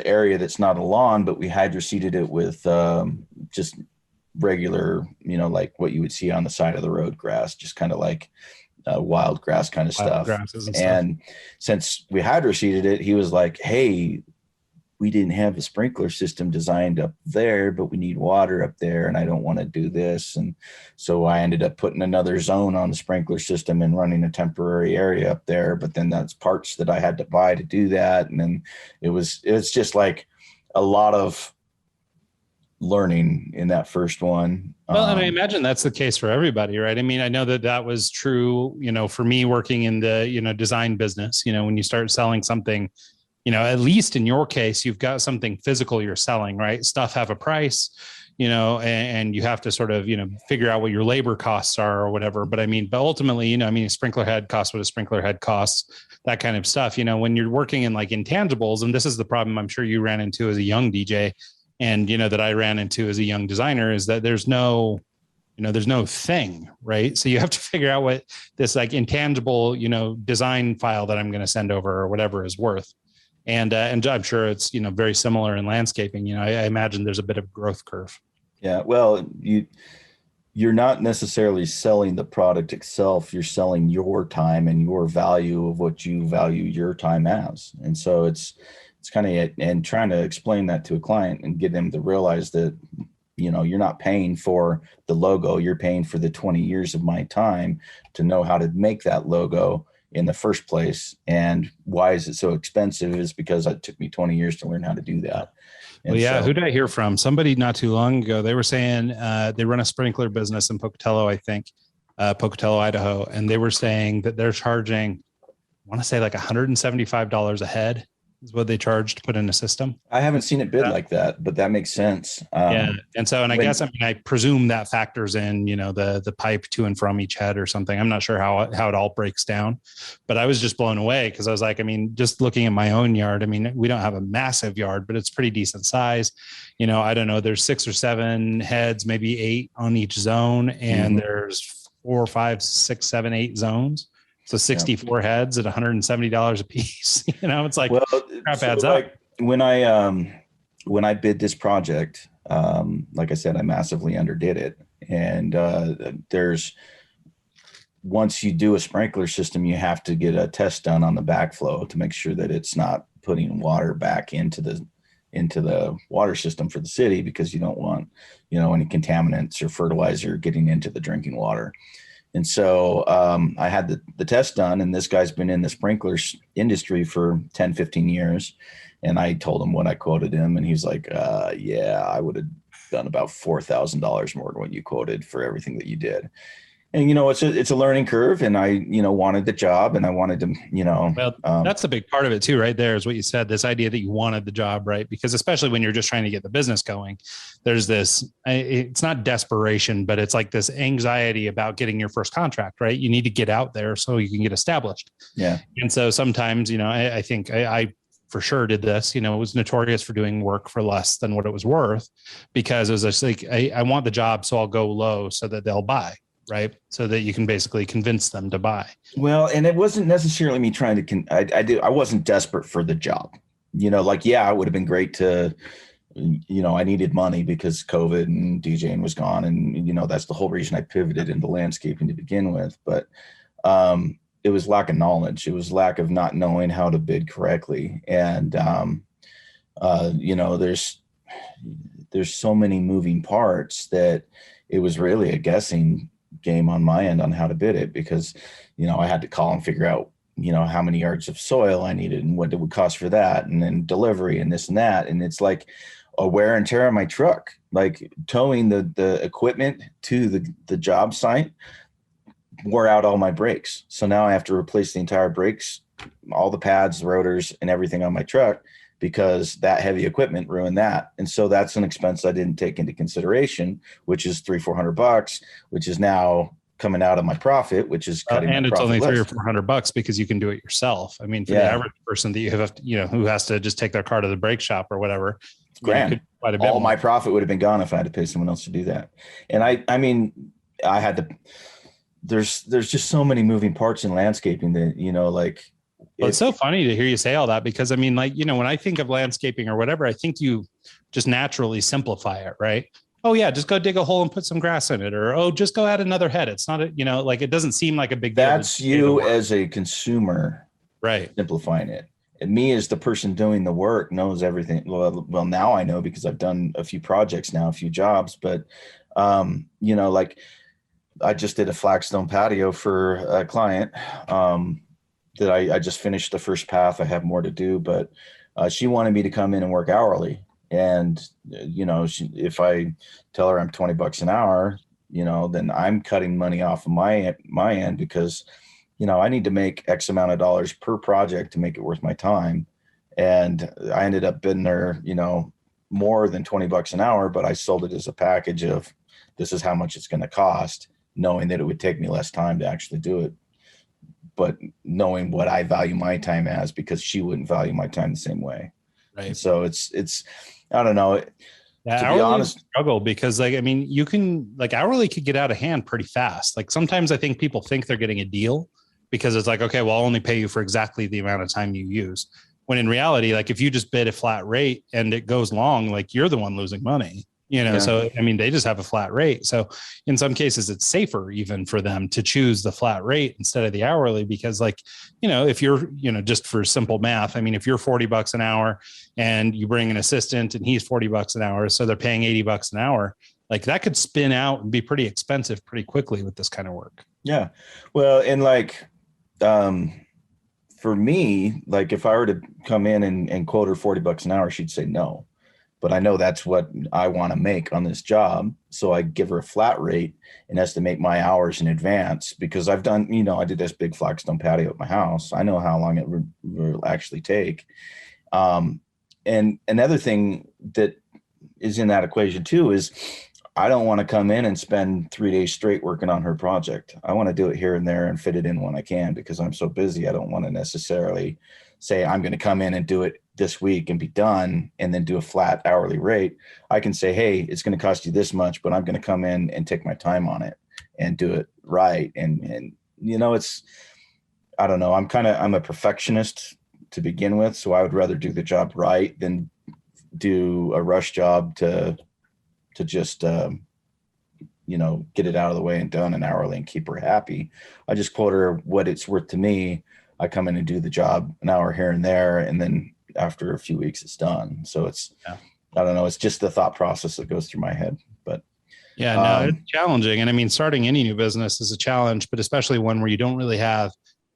area that's not a lawn, but we hydro seeded it with just regular, like what you would see on the side of the road grass, just kind of like wild grass kind of stuff. And since we hydro seeded it, he was like, hey, we didn't have a sprinkler system designed up there, but we need water up there, and I don't want to do this. And so I ended up putting another zone on the sprinkler system and running a temporary area up there. But then that's parts that I had to buy to do that. And then it's just like a lot of learning in that first one. Well, and I imagine that's the case for everybody, right? I mean, I know that was true, for me working in the, design business, when you start selling something, at least in your case, you've got something physical you're selling, right? Stuff have a price, and you have to sort of, figure out what your labor costs are or whatever. But but ultimately, a sprinkler head costs what a sprinkler head costs, that kind of stuff. When you're working in like intangibles, and this is the problem I'm sure you ran into as a young DJ, and, that I ran into as a young designer, is that there's no thing, right? So you have to figure out what this like intangible, design file that I'm going to send over or whatever is worth. And I'm sure it's, very similar in landscaping. I imagine there's a bit of growth curve. Yeah. Well, you're not necessarily selling the product itself. You're selling your time and your value of what you value your time as. And so it's kind of it, and trying to explain that to a client and get them to realize that, you're not paying for the logo. You're paying for the 20 years of my time to know how to make that logo in the first place. And why is it so expensive is because it took me 20 years to learn how to do that. And well, yeah. so, Who did I hear from? Somebody not too long ago. They were saying they run a sprinkler business in Pocatello, I think, Pocatello, Idaho. And they were saying that they're charging, I want to say like $175 a head is what they charge to put in a system. I haven't seen it bid like that, but that makes sense. Yeah. And so, and I guess, I mean, I presume that factors in, you know, the pipe to and from each head or something. I'm not sure how it all breaks down, but I was just blown away because I was like, I mean, just looking at my own yard, I mean, we don't have a massive yard, but it's pretty decent size. You know, I don't know, there's 6 or 7 heads, maybe 8 on each zone. And there's 4, 5, 6, 7, 8 zones. So 64 heads at $170 a piece. You know, it's like, well, crap adds up. When I bid this project, like I said, I massively underdid it. And once you do a sprinkler system, you have to get a test done on the backflow to make sure that it's not putting water back into the water system for the city, because you don't want, you know, any contaminants or fertilizer getting into the drinking water. And so I had the test done, and this guy's been in the sprinklers industry for 10, 15 years. And I told him what I quoted him, and he's like, yeah, I would have done about $4,000 more than what you quoted for everything that you did. And, you know, it's a learning curve, and I, you know, wanted the job, and I wanted to, you know. Well, that's a big part of it too, right there is what you said, this idea that you wanted the job, right? Because especially when you're just trying to get the business going, there's this, it's not desperation, but it's like this anxiety about getting your first contract, right? You need to get out there so you can get established. Yeah. And so sometimes, you know, I think I for sure did this, you know, it was notorious for doing work for less than what it was worth, because it was just like, I want the job, so I'll go low so that they'll buy. Right. So that you can basically convince them to buy. Well, and it wasn't necessarily me trying to, I wasn't desperate for the job, you know, like, yeah, it would have been great to, you know, I needed money because COVID and DJing was gone. And, you know, that's the whole reason I pivoted into landscaping to begin with. But it was lack of knowledge. It was lack of not knowing how to bid correctly. And, you know, there's so many moving parts that it was really a guessing game on my end on how to bid it, because, you know, I had to call and figure out, you know, how many yards of soil I needed and what it would cost for that, and then delivery and this and that. And it's like a wear and tear on my truck, like towing the equipment to the job site wore out all my brakes. So now I have to replace the entire brakes, all the pads, the rotors, and everything on my truck, because that heavy equipment ruined that. And so that's an expense I didn't take into consideration, which is $300-400, which is now coming out of my profit, which is cutting. And it's only $300 or $400 because you can do it yourself. I mean, for the average person that you have, you know, who has to just take their car to the brake shop or whatever, grand. All my profit would have been gone if I had to pay someone else to do that. And I mean, I had to, there's just so many moving parts in landscaping that, you know, like, well, it's so funny to hear you say all that, because I mean, like, you know, when I think of landscaping or whatever, I think you just naturally simplify it, right? Oh yeah, just go dig a hole and put some grass in it, or, oh, just go add another head. It's not, you know, like, it doesn't seem like a big deal. That's you as a consumer, right? Simplifying it. And me as the person doing the work knows everything. Well, now I know, because I've done a few projects now, a few jobs, but you know, like, I just did a flagstone patio for a client, that I just finished the first path. I have more to do, but she wanted me to come in and work hourly. And, you know, if I tell her I'm $20 an hour, you know, then I'm cutting money off of my end, because, you know, I need to make X amount of dollars per project to make it worth my time. And I ended up bidding her, you know, more than $20 an hour, but I sold it as a package of, this is how much it's going to cost, knowing that it would take me less time to actually do it, but knowing what I value my time as, because she wouldn't value my time the same way. Right. And so it's, I don't know. Yeah, to be honest, struggle, because, like, I mean, you can, like, hourly could get out of hand pretty fast. Like, sometimes I think people think they're getting a deal because it's like, okay, well, I'll only pay you for exactly the amount of time you use. When in reality, like, if you just bid a flat rate and it goes long, like, you're the one losing money. You know, so, I mean, they just have a flat rate. So in some cases, it's safer even for them to choose the flat rate instead of the hourly, because, like, you know, if you're, you know, just for simple math, I mean, if you're $40 an hour and you bring an assistant and he's $40 an hour, so they're paying $80 an hour, like, that could spin out and be pretty expensive pretty quickly with this kind of work. Yeah. Well, and like, for me, like if I were to come in and quote her $40 an hour, she'd say no. But I know that's what I want to make on this job. So I give her a flat rate and estimate my hours in advance, because I've done, I did this big Flagstone patio at my house. I know how long it will actually take. And another thing that is in that equation too is I don't want to come in and spend 3 days straight working on her project. I want to do it here and there and fit it in when I can, because I'm so busy. I don't want to necessarily say I'm going to come in and do it this week and be done and then do a flat hourly rate. I can say, hey, it's going to cost you this much, but I'm going to come in and take my time on it and do it right. And it's, I don't know. I'm a perfectionist to begin with. So I would rather do the job right than do a rush job to just, get it out of the way and done an hourly and keep her happy. I just quote her what it's worth to me. I come in and do the job an hour here and there, and then after a few weeks, it's done. So it's, I don't know. It's just the thought process that goes through my head, but it's challenging. And I mean, starting any new business is a challenge, but especially one where you don't really have,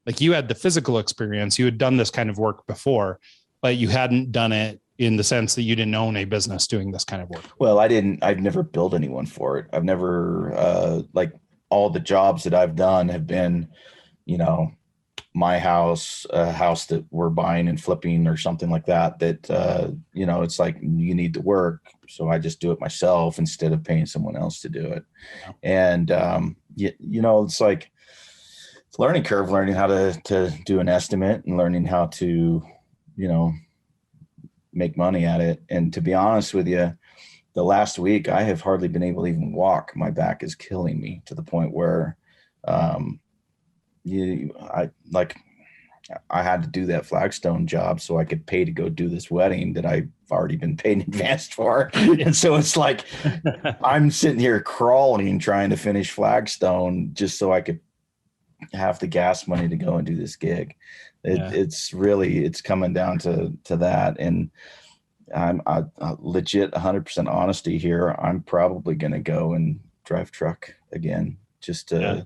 like, you had the physical experience, you had done this kind of work before, but you hadn't done it in the sense that you didn't own a business doing this kind of work. Well, I've never built anyone for it. I've never, like, all the jobs that I've done have been, my house, a house that we're buying and flipping or something like that, it's like you need to work. So I just do it myself instead of paying someone else to do it. Yeah. And, it's like, it's a learning curve, learning how to do an estimate and learning how to, make money at it. And to be honest with you, the last week I have hardly been able to even walk. My back is killing me to the point where, I had to do that Flagstone job so I could pay to go do this wedding that I've already been paid in advance for. And so it's like, I'm sitting here crawling, trying to finish Flagstone just so I could have the gas money to go and do this gig. It's coming down to that. And I'm legit 100% honesty here. I'm probably going to go and drive truck again just to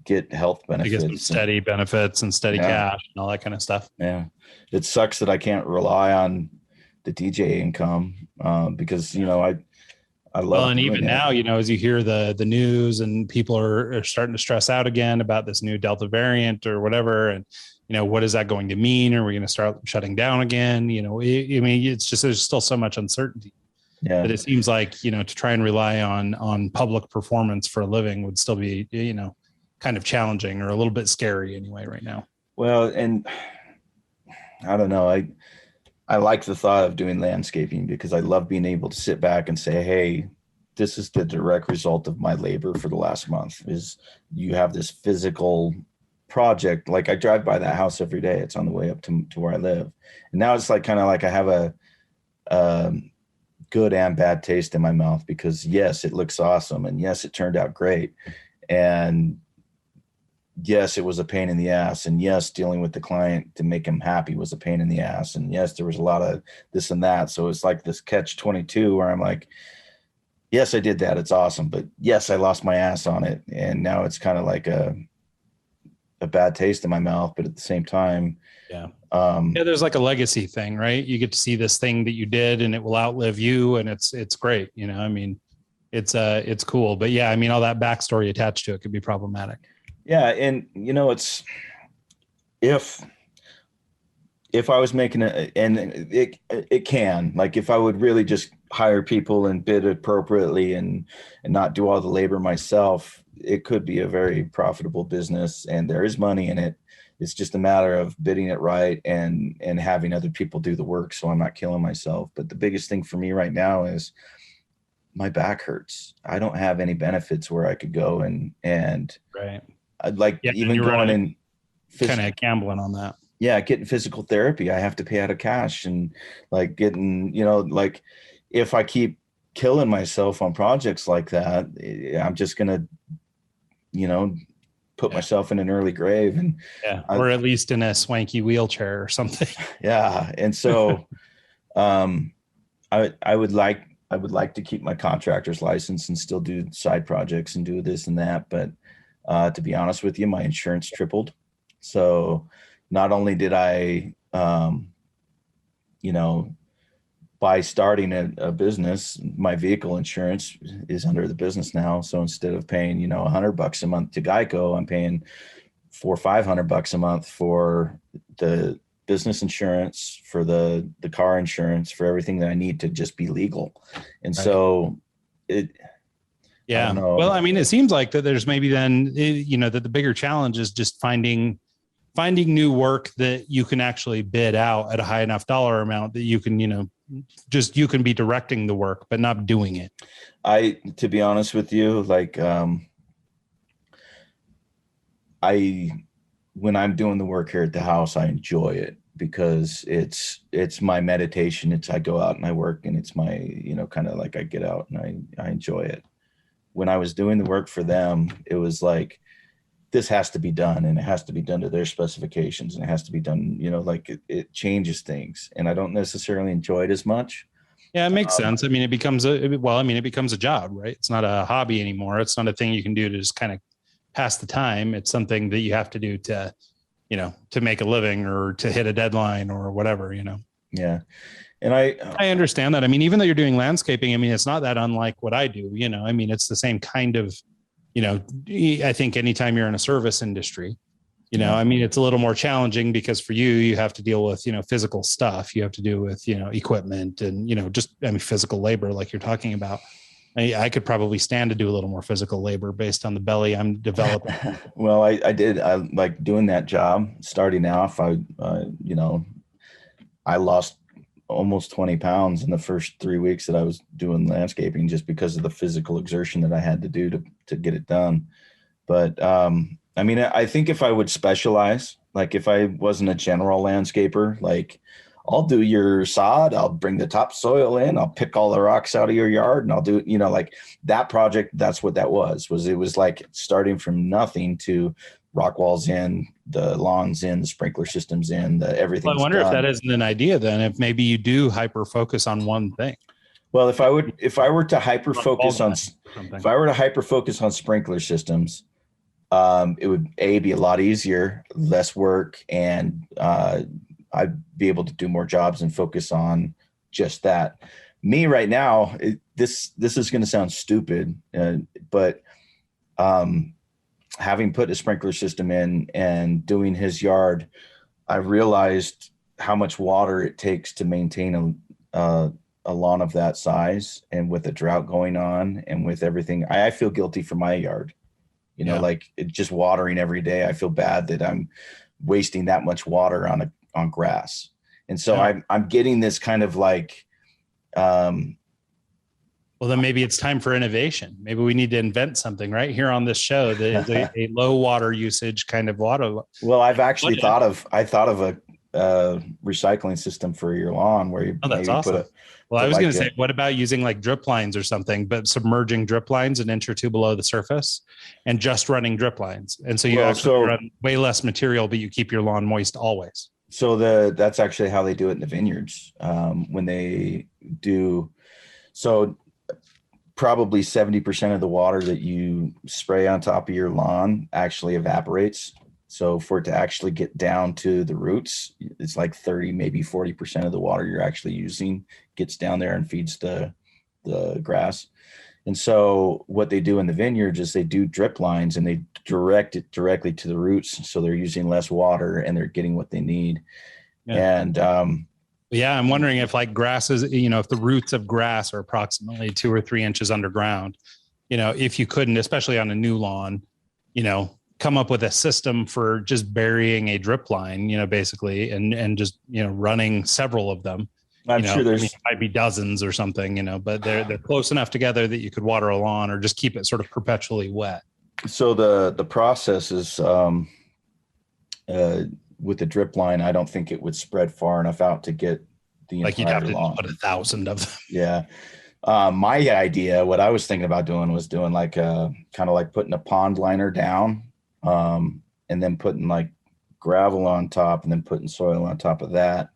get health benefits. To get some steady benefits and steady cash and all that kind of stuff. Yeah. It sucks that I can't rely on the DJ income because, I love. Well, and even now, as you hear the news and people are starting to stress out again about this new Delta variant or whatever. And, what is that going to mean? Are we going to start shutting down again? It's just, there's still so much uncertainty. Yeah. That it seems like, to try and rely on public performance for a living would still be, kind of challenging or a little bit scary anyway right now. Well, and I don't know. I like the thought of doing landscaping because I love being able to sit back and say, hey, this is the direct result of my labor for the last month. Is you have this physical project. Like I drive by that house every day. It's on the way up to where I live. And now it's like kind of like I have a good and bad taste in my mouth because yes, it looks awesome. And yes, it turned out great. And yes, it was a pain in the ass. And yes, dealing with the client to make him happy was a pain in the ass. And yes, there was a lot of this and that. So it's like this catch-22 where I'm like, yes, I did that. It's awesome. But yes, I lost my ass on it. And now it's kind of like a bad taste in my mouth. But at the same time, there's like a legacy thing, right? You get to see this thing that you did and it will outlive you. And it's great. It's cool. But yeah, all that backstory attached to it could be problematic. Yeah. And it's, if I was making it, and it can, like, if I would really just hire people and bid appropriately and not do all the labor myself, it could be a very profitable business and there is money in it. It's just a matter of bidding it right and having other people do the work. So I'm not killing myself. But the biggest thing for me right now is my back hurts. I don't have any benefits where I could go and right. I'd like even going in kind of gambling on that. Yeah. Getting physical therapy. I have to pay out of cash and like getting, like if I keep killing myself on projects like that, I'm just going to, put myself in an early grave and or at least in a swanky wheelchair or something. Yeah. And so, I would like to keep my contractor's license and still do side projects and do this and that. But, to be honest with you, my insurance tripled. So, not only did I, you know, by starting a business, my vehicle insurance is under the business now. So instead of paying, $100 a month to Geico, I'm paying $400 or $500 a month for the business insurance, for the car insurance, for everything that I need to just be legal. And Right. so I Yeah. don't know. Well, I mean, it seems like that there's maybe then, that the bigger challenge is just finding new work that you can actually bid out at a high enough dollar amount that you can, you can be directing the work, but not doing it. To be honest with you, like, when I'm doing the work here at the house, I enjoy it because it's my meditation. I go out and I work, and it's my, kind of like I get out and I enjoy it. When I was doing the work for them, it was like, this has to be done, and it has to be done to their specifications, and it has to be done, like it changes things, and I don't necessarily enjoy it as much. Yeah, it makes sense. I mean, it becomes a job, right? It's not a hobby anymore. It's not a thing you can do to just kind of pass the time. It's something that you have to do to, to make a living or to hit a deadline or whatever, Yeah. And I understand that. I mean, even though you're doing landscaping, I mean, it's not that unlike what I do, I mean, it's the same kind of, I think anytime you're in a service industry, I mean, it's a little more challenging because for you have to deal with, physical stuff. You have to do with, equipment and, physical labor, like you're talking about. I could probably stand to do a little more physical labor based on the belly I'm developing. Well, I like doing that job. Starting off, I lost almost 20 pounds in the first 3 weeks that I was doing landscaping, just because of the physical exertion that I had to do to get it done. But I mean, I think if I would specialize, like if I wasn't a general landscaper, like I'll do your sod, I'll bring the topsoil in, I'll pick all the rocks out of your yard, and I'll do, like that project. That's what that was it was like starting from nothing to rock walls in, the lawns in, the sprinkler systems in, everything. Well, I wonder if that isn't an idea then, if maybe you do hyper focus on one thing. Well, if I were to hyper focus on sprinkler systems, it would be a lot easier, less work, and I'd be able to do more jobs and focus on just that. Me right now, this is going to sound stupid, but having put a sprinkler system in and doing his yard, I realized how much water it takes to maintain a lawn of that size. And with a drought going on and with everything, I feel guilty for my yard, like just watering every day. I feel bad that I'm wasting that much water on grass. And so I'm getting this kind of like, well, then maybe it's time for innovation. Maybe we need to invent something right here on this show that is a low water usage kind of water. Well, I've actually thought of a recycling system for your lawn where you. Oh, that's awesome. I was going to say, what about using like drip lines or something, but submerging drip lines an inch or two below the surface and just running drip lines. And so you run way less material, but you keep your lawn moist always. So that's actually how they do it in the vineyards. When they do, so probably 70% of the water that you spray on top of your lawn actually evaporates. So for it to actually get down to the roots, it's like 30, maybe 40% of the water you're actually using gets down there and feeds the grass. And so what they do in the vineyards is they do drip lines and they direct it directly to the roots. So they're using less water and they're getting what they need. Yeah. And I'm wondering if like grasses, if the roots of grass are approximately 2 or 3 inches underground, if you couldn't, especially on a new lawn, come up with a system for just burying a drip line, basically, and just, running several of them. I'm sure it might be dozens or something, but they're close enough together that you could water a lawn or just keep it sort of perpetually wet. So the process is, with the drip line, I don't think it would spread far enough out to get the entire you'd have to lawn. put 1,000 of them. Yeah. My idea, what I was thinking about doing was doing like kind of like putting a pond liner down, and then putting like gravel on top and then putting soil on top of that,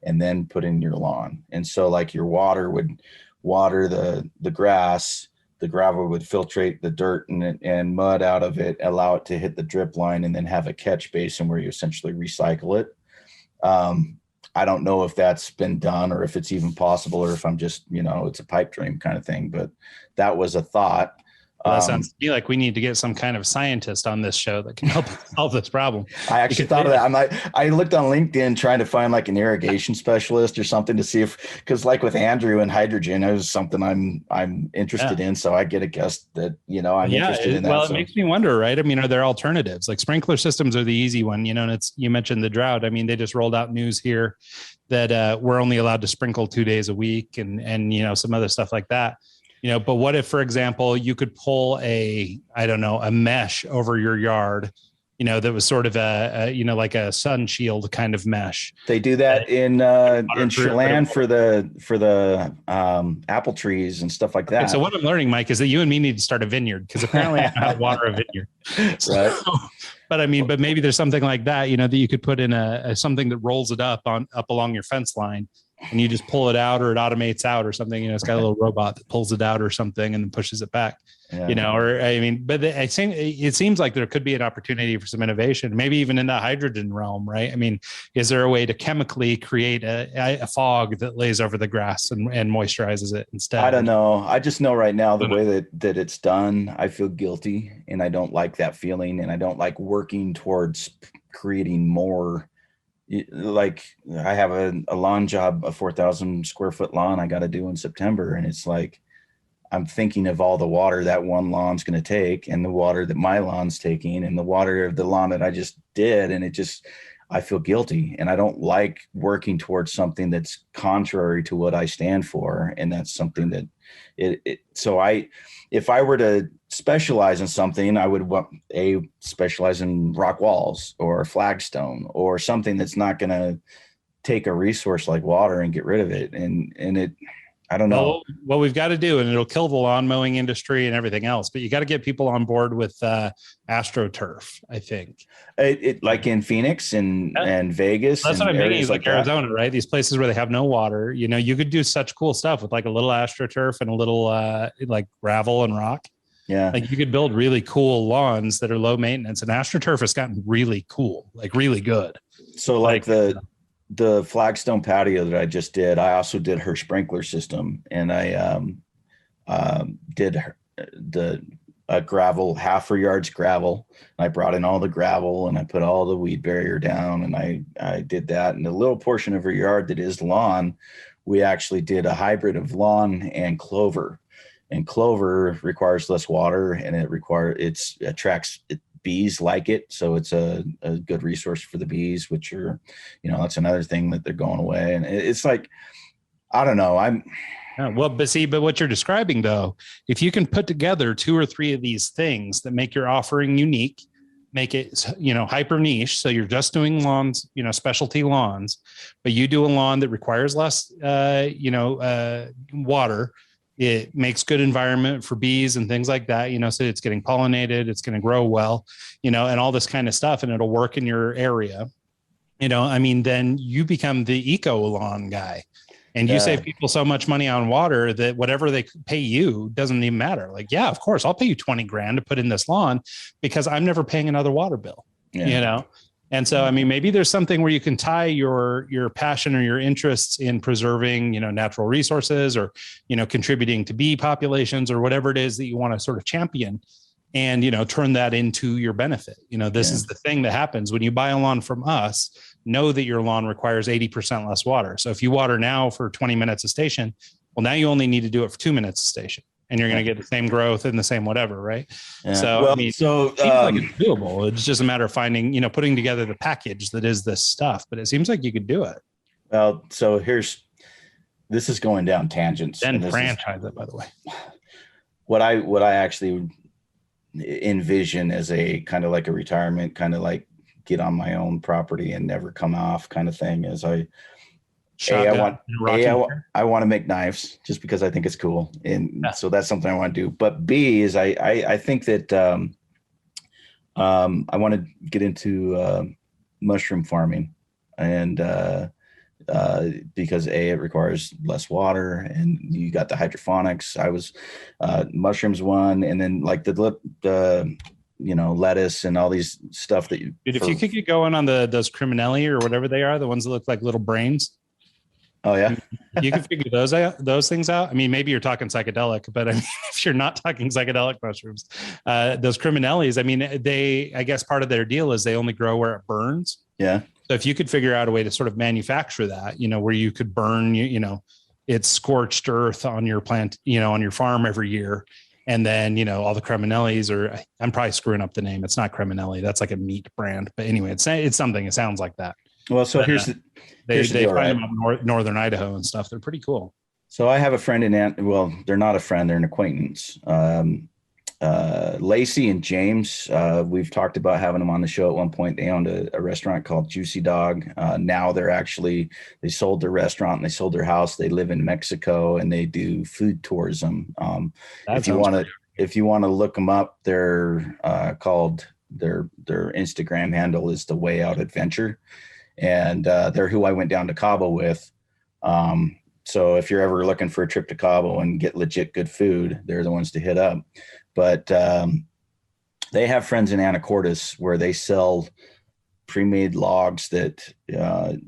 and then put in your lawn. And so like your water would water the grass, the gravel would filtrate the dirt and mud out of it, allow it to hit the drip line, and then have a catch basin where you essentially recycle it. I don't know if that's been done or if it's even possible, or if I'm just, it's a pipe dream kind of thing, but that was a thought. Well, that sounds to me like we need to get some kind of scientist on this show that can help solve this problem. I actually thought of that. I looked on LinkedIn trying to find like an irrigation specialist or something to see because like with Andrew and hydrogen, it was something I'm interested in. So I get a guess that, I'm interested in that. Well, it makes me wonder, right? I mean, are there alternatives? Like sprinkler systems are the easy one, and you mentioned the drought. I mean, they just rolled out news here that we're only allowed to sprinkle 2 days a week and some other stuff like that. But what if, for example, you could pull a mesh over your yard, that was sort of like a sun shield kind of mesh. They do that in Chelan for the apple trees and stuff like that. Okay, so what I'm learning, Mike, is that you and me need to start a vineyard because apparently I know how to water a vineyard. So, but maybe there's something like that, that you could put in something that rolls it up along your fence line. And you just pull it out, or it automates out, or something. It's got a little robot that pulls it out, or something, and then pushes it back. Yeah. But it seems like there could be an opportunity for some innovation, maybe even in the hydrogen realm, right? I mean, is there a way to chemically create a fog that lays over the grass and moisturizes it instead? I don't know. I just know right now the way that it's done, I feel guilty, and I don't like that feeling, and I don't like working towards creating more. Like I have a lawn job, a 4,000 square foot lawn I got to do in September. And it's like, I'm thinking of all the water that one lawn's going to take, and the water that my lawn's taking, and the water of the lawn that I just did. And I feel guilty, and I don't like working towards something that's contrary to what I stand for. And that's something that if I were to specialize in something, I would specialize in rock walls or flagstone or something that's not going to take a resource like water and get rid of it. I don't know. Well, what we've got to do, and it'll kill the lawn mowing industry and everything else, but you got to get people on board with AstroTurf, I think. It like in Phoenix and Vegas. That's what I'm thinking, like Arizona, right? These places where they have no water, you could do such cool stuff with like a little AstroTurf and a little like gravel and rock. Yeah. Like you could build really cool lawns that are low maintenance, and AstroTurf has gotten really cool, like really good. So like the flagstone patio that I just did, I also did her sprinkler system, and I did the gravel, half her yard's gravel. I brought in all the gravel, and I put all the weed barrier down, and I did that. And the little portion of her yard that is lawn, we actually did a hybrid of lawn and clover. And clover requires less water, and it attracts bees like it. So it's a good resource for the bees, which are, that's another thing that they're going away. And it's like, I don't know. But what you're describing though, if you can put together 2 or 3 of these things that make your offering unique, make it, hyper niche. So you're just doing lawns, specialty lawns, but you do a lawn that requires less, water. It makes good environment for bees and things like that, so it's getting pollinated, it's going to grow well, and all this kind of stuff, and it'll work in your area. Then you become the eco lawn guy, and you save people so much money on water that whatever they pay you doesn't even matter. Like, yeah, of course, I'll pay you $20,000 to put in this lawn because I'm never paying another water bill, And so, maybe there's something where you can tie your passion or your interests in preserving, natural resources or, contributing to bee populations or whatever it is that you want to sort of champion and, turn that into your benefit. This is the thing that happens when you buy a lawn from us. Know that your lawn requires 80% less water. So if you water now for 20 minutes a station, well, now you only need to do it for 2 minutes a station. And you're going to get the same growth and the same whatever, right? Yeah. So, it seems like it's doable. It's just a matter of finding, putting together the package that is this stuff. But it seems like you could do it. Well, so this is going down tangents. Then franchise it, by the way. What I actually envision as a kind of like a retirement, kind of like get on my own property and never come off kind of thing is I want to make knives just because I think it's cool. And so that's something I want to do. But B is I think that I want to get into mushroom farming and because it requires less water, and you got the hydroponics. I was mushrooms one, and then like the lettuce and all these stuff that you. Dude, if you could get going on those criminelli or whatever they are, the ones that look like little brains. Oh yeah, you can figure those things out. I mean, maybe you're talking psychedelic, but I mean, if you're not talking psychedelic mushrooms, those criminellis, I mean, I guess part of their deal is they only grow where it burns. Yeah. So if you could figure out a way to sort of manufacture that, where you could burn, it's scorched earth on your plant, on your farm every year. And then, all the criminellis, or I'm probably screwing up the name. It's not criminelli. That's like a meat brand. But anyway, it's something. It sounds like that. Well, so But, they deal, find them up in northern Idaho and stuff. They're pretty cool. So I have a friend they're not a friend, they're an acquaintance. Lacey and James, we've talked about having them on the show at one point. They owned a restaurant called Juicy Dog. Now they sold their restaurant and they sold their house. They live in Mexico and they do food tourism. If you want to look them up, they're called their Instagram handle is The Way Out Adventure. And they're who I went down to Cabo with. So if you're ever looking for a trip to Cabo and get legit good food, they're the ones to hit up. But they have friends in Anacortes where they sell pre-made logs that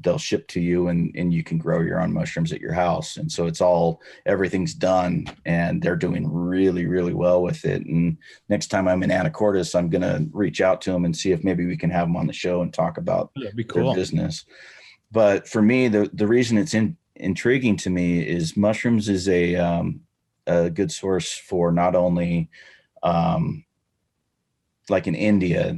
they'll ship to you, and you can grow your own mushrooms at your house. And so everything's done, and they're doing really, really well with it. And next time I'm in Anacortes, I'm going to reach out to them and see if maybe we can have them on the show and talk about their business. But for me, the reason it's intriguing to me is mushrooms is a good source for not only like in India,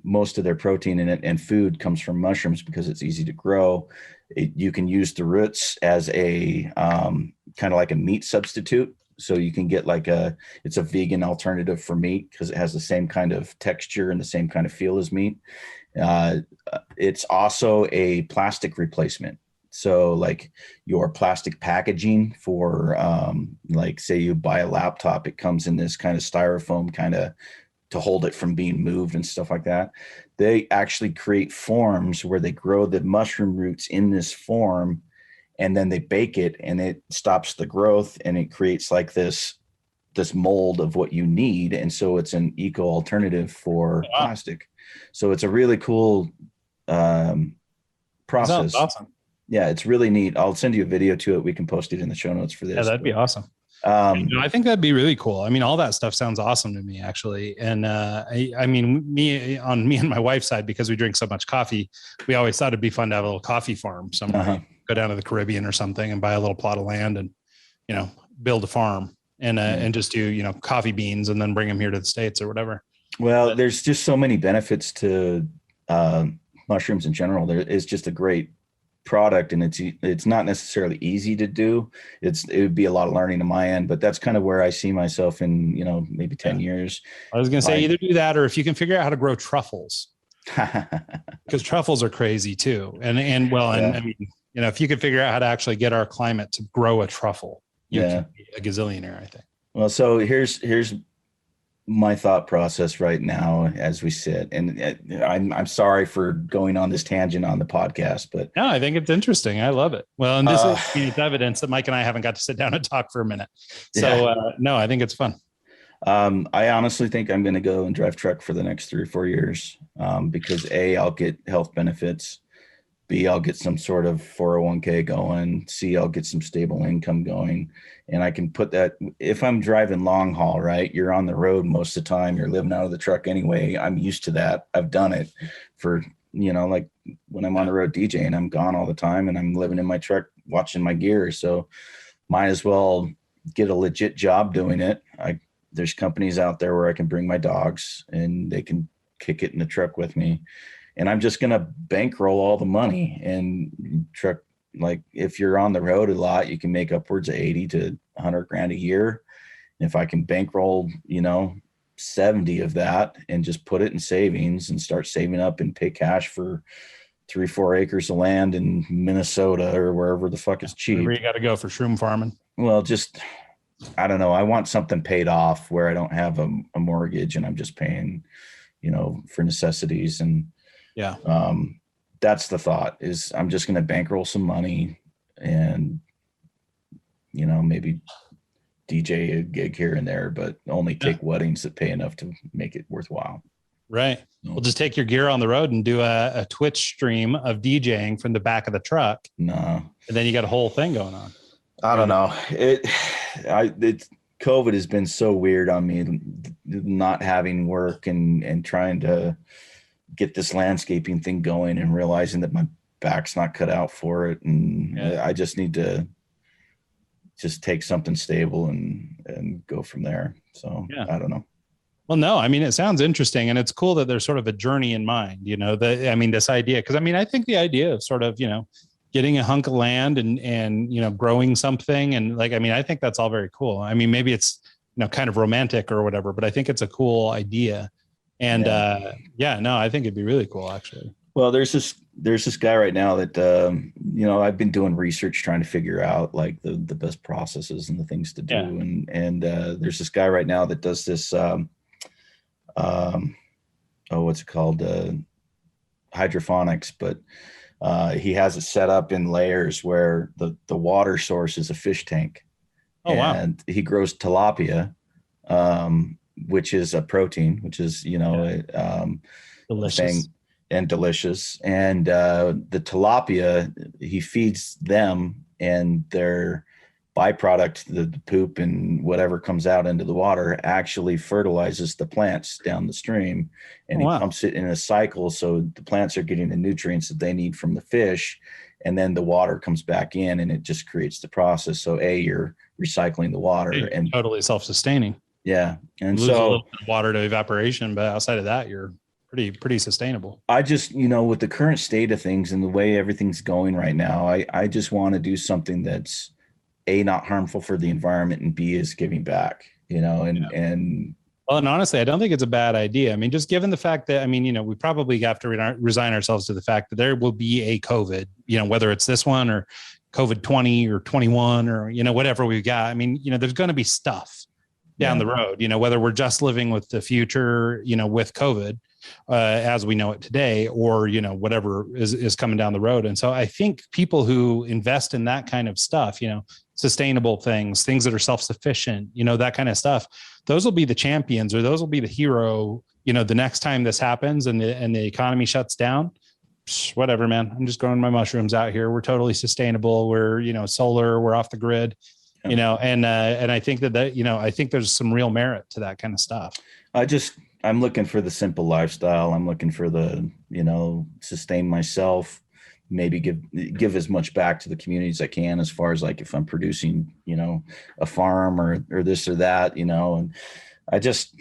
most of their protein in it and food comes from mushrooms because it's easy to grow. You can use the roots as a kind of like a meat substitute. So you can get it's a vegan alternative for meat because it has the same kind of texture and the same kind of feel as meat. It's also a plastic replacement. So like your plastic packaging for say you buy a laptop, it comes in this kind of styrofoam kind of to hold it from being moved and stuff like that. They actually create forms where they grow the mushroom roots in this form, and then they bake it, and it stops the growth, and it creates like this mold of what you need. And so it's an eco alternative for plastic. So it's a really cool process. That's awesome. Yeah, it's really neat. I'll send you a video to it. We can post it in the show notes for this. Yeah, that'd be awesome. I think that'd be really cool. I mean, all that stuff sounds awesome to me, actually. And I mean, me and my wife's side, because we drink so much coffee, we always thought it'd be fun to have a little coffee farm somewhere. Uh-huh. Go down to the Caribbean or something and buy a little plot of land and, build a farm and just do, coffee beans and then bring them here to the States or whatever. Well, there's just so many benefits to mushrooms in general. There is just a great product, and it's not necessarily easy to do. It would be a lot of learning on my end, but that's kind of where I see myself in, maybe 10 years. I was going to say either do that, or if you can figure out how to grow truffles, because truffles are crazy too. And I mean, if you could figure out how to actually get our climate to grow a truffle, you can be a gazillionaire, I think. Well, so here's my thought process right now as we sit, and I'm sorry for going on this tangent on the podcast, but no, I think it's interesting. I love it. Well, and this is evidence that Mike and I haven't got to sit down and talk for a minute. So no, I think it's fun. I honestly think I'm going to go and drive truck for the next 3 or 4 years because A, I'll get health benefits. B, I'll get some sort of 401k going. C, I'll get some stable income going. And I can put that, if I'm driving long haul, right? You're on the road most of the time. You're living out of the truck anyway. I'm used to that. I've done it for, like when I'm on the road DJing, I'm gone all the time and I'm living in my truck, watching my gear. So might as well get a legit job doing it. There's companies out there where I can bring my dogs and they can kick it in the truck with me. And I'm just going to bankroll all the money and truck. Like if you're on the road a lot, you can make upwards of 80 to 100 grand a year. And if I can bankroll, 70 of that and just put it in savings and start saving up and pay cash for 3-4 acres of land in Minnesota or wherever the fuck is cheap. Where you got to go for shroom farming. Well, I don't know. I want something paid off where I don't have a mortgage and I'm just paying, for necessities. And that's the thought, is I'm just going to bankroll some money and, maybe DJ a gig here and there, but only take weddings that pay enough to make it worthwhile. Right. We'll just take your gear on the road and do a Twitch stream of DJing from the back of the truck. No. And then you got a whole thing going on. I don't know. COVID has been so weird on me, not having work and trying to get this landscaping thing going and realizing that my back's not cut out for it. And I just need to just take something stable and go from there. So I don't know. Well, no, I mean, it sounds interesting, and it's cool that there's sort of a journey in mind, this idea, because I think the idea of sort of, getting a hunk of land and growing something. And I think that's all very cool. I mean, maybe it's, kind of romantic or whatever, but I think it's a cool idea. And I think it'd be really cool, actually. Well, there's this guy right now that, I've been doing research trying to figure out like the best processes and the things to do. Yeah. And there's this guy right now that does this, what's it called? Hydroponics, but he has it set up in layers where the water source is a fish tank. Oh, wow. And he grows tilapia, which is a protein, which is, delicious. And delicious. And the tilapia, he feeds them, and their byproduct, the poop and whatever comes out into the water, actually fertilizes the plants down the stream, and he pumps it in a cycle. So the plants are getting the nutrients that they need from the fish, and then the water comes back in, and it just creates the process. So you're recycling the water and totally self-sustaining. Yeah. And so a little bit of water to evaporation, but outside of that, you're pretty sustainable. I just, with the current state of things and the way everything's going right now, I just want to do something that's A, not harmful for the environment, and B, is giving back, and well, and honestly, I don't think it's a bad idea. I mean, just given the fact that, we probably have to resign ourselves to the fact that there will be a COVID, whether it's this one or COVID 20 or 21 or, whatever we've got. I mean, there's going to be stuff down the road, whether we're just living with the future, with COVID, as we know it today, or, whatever is coming down the road. And so I think people who invest in that kind of stuff, sustainable things that are self-sufficient, that kind of stuff, those will be the champions, or those will be the hero, the next time this happens and the economy shuts down. Whatever, man, I'm just growing my mushrooms out here. We're totally sustainable. We're, solar, we're off the grid, and I think that, I think there's some real merit to that kind of stuff. I'm looking for the simple lifestyle. I'm looking for the, sustain myself, maybe give as much back to the community as I can, as far as like if I'm producing, a farm or this or that, and I just.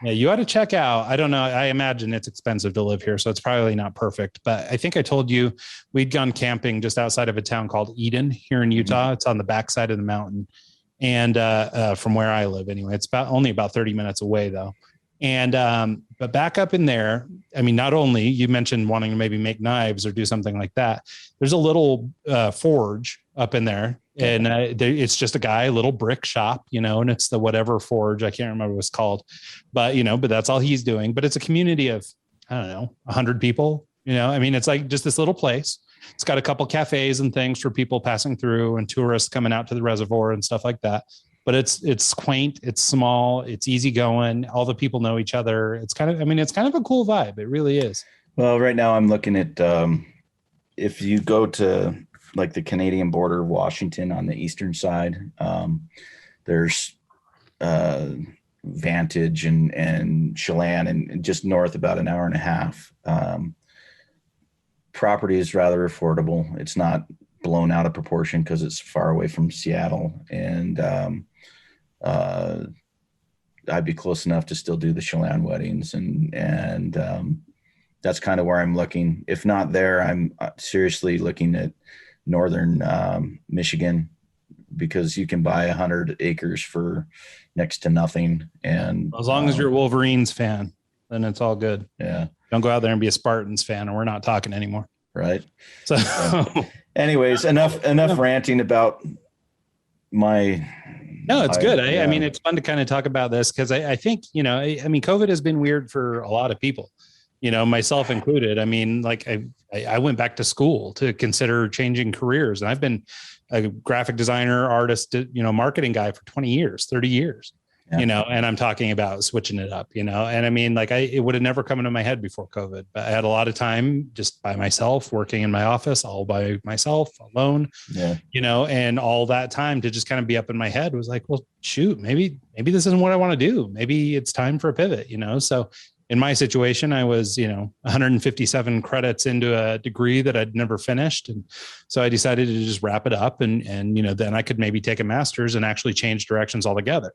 Yeah, you ought to check out. I don't know. I imagine it's expensive to live here, so it's probably not perfect. But I think I told you we'd gone camping just outside of a town called Eden here in Utah. Mm-hmm. It's on the backside of the mountain. And from where I live anyway, it's only about 30 minutes away though. And, but back up in there, I mean, not only you mentioned wanting to maybe make knives or do something like that, there's a little forge up in there, and it's just a little brick shop, and it's the whatever forge. I can't remember what it's called, but, but that's all he's doing. But it's a community of, I don't know, 100 people, I mean, it's like just this little place. It's got a couple cafes and things for people passing through and tourists coming out to the reservoir and stuff like that. But it's quaint, it's small, it's easygoing. All the people know each other. It's kind of a cool vibe. It really is. Well, right now I'm looking at, if you go to like the Canadian border of Washington on the eastern side, there's Vantage and Chelan, and just north about an hour and a half. Property is rather affordable. It's not blown out of proportion because it's far away from Seattle, and I'd be close enough to still do the Chelan weddings, and that's kind of where I'm looking. If not there, I'm seriously looking at northern Michigan, because you can buy 100 acres for next to nothing. And as long as you're a Wolverines fan, then it's all good. Yeah. Don't go out there and be a Spartans fan, or we're not talking anymore. Right. So anyways, enough ranting about my. No, it's good. I mean, it's fun to kind of talk about this, because I think, I mean, COVID has been weird for a lot of people, myself included. I mean, like I went back to school to consider changing careers, and I've been a graphic designer, artist, marketing guy for 20 years, 30 years. Yeah. And I'm talking about switching it up, and I mean, like it would have never come into my head before COVID, but I had a lot of time just by myself, working in my office, all by myself alone, and all that time to just kind of be up in my head was like, well, shoot, maybe this isn't what I want to do. Maybe it's time for a pivot, so in my situation, I was, 157 credits into a degree that I'd never finished. And so I decided to just wrap it up and then I could maybe take a master's and actually change directions altogether.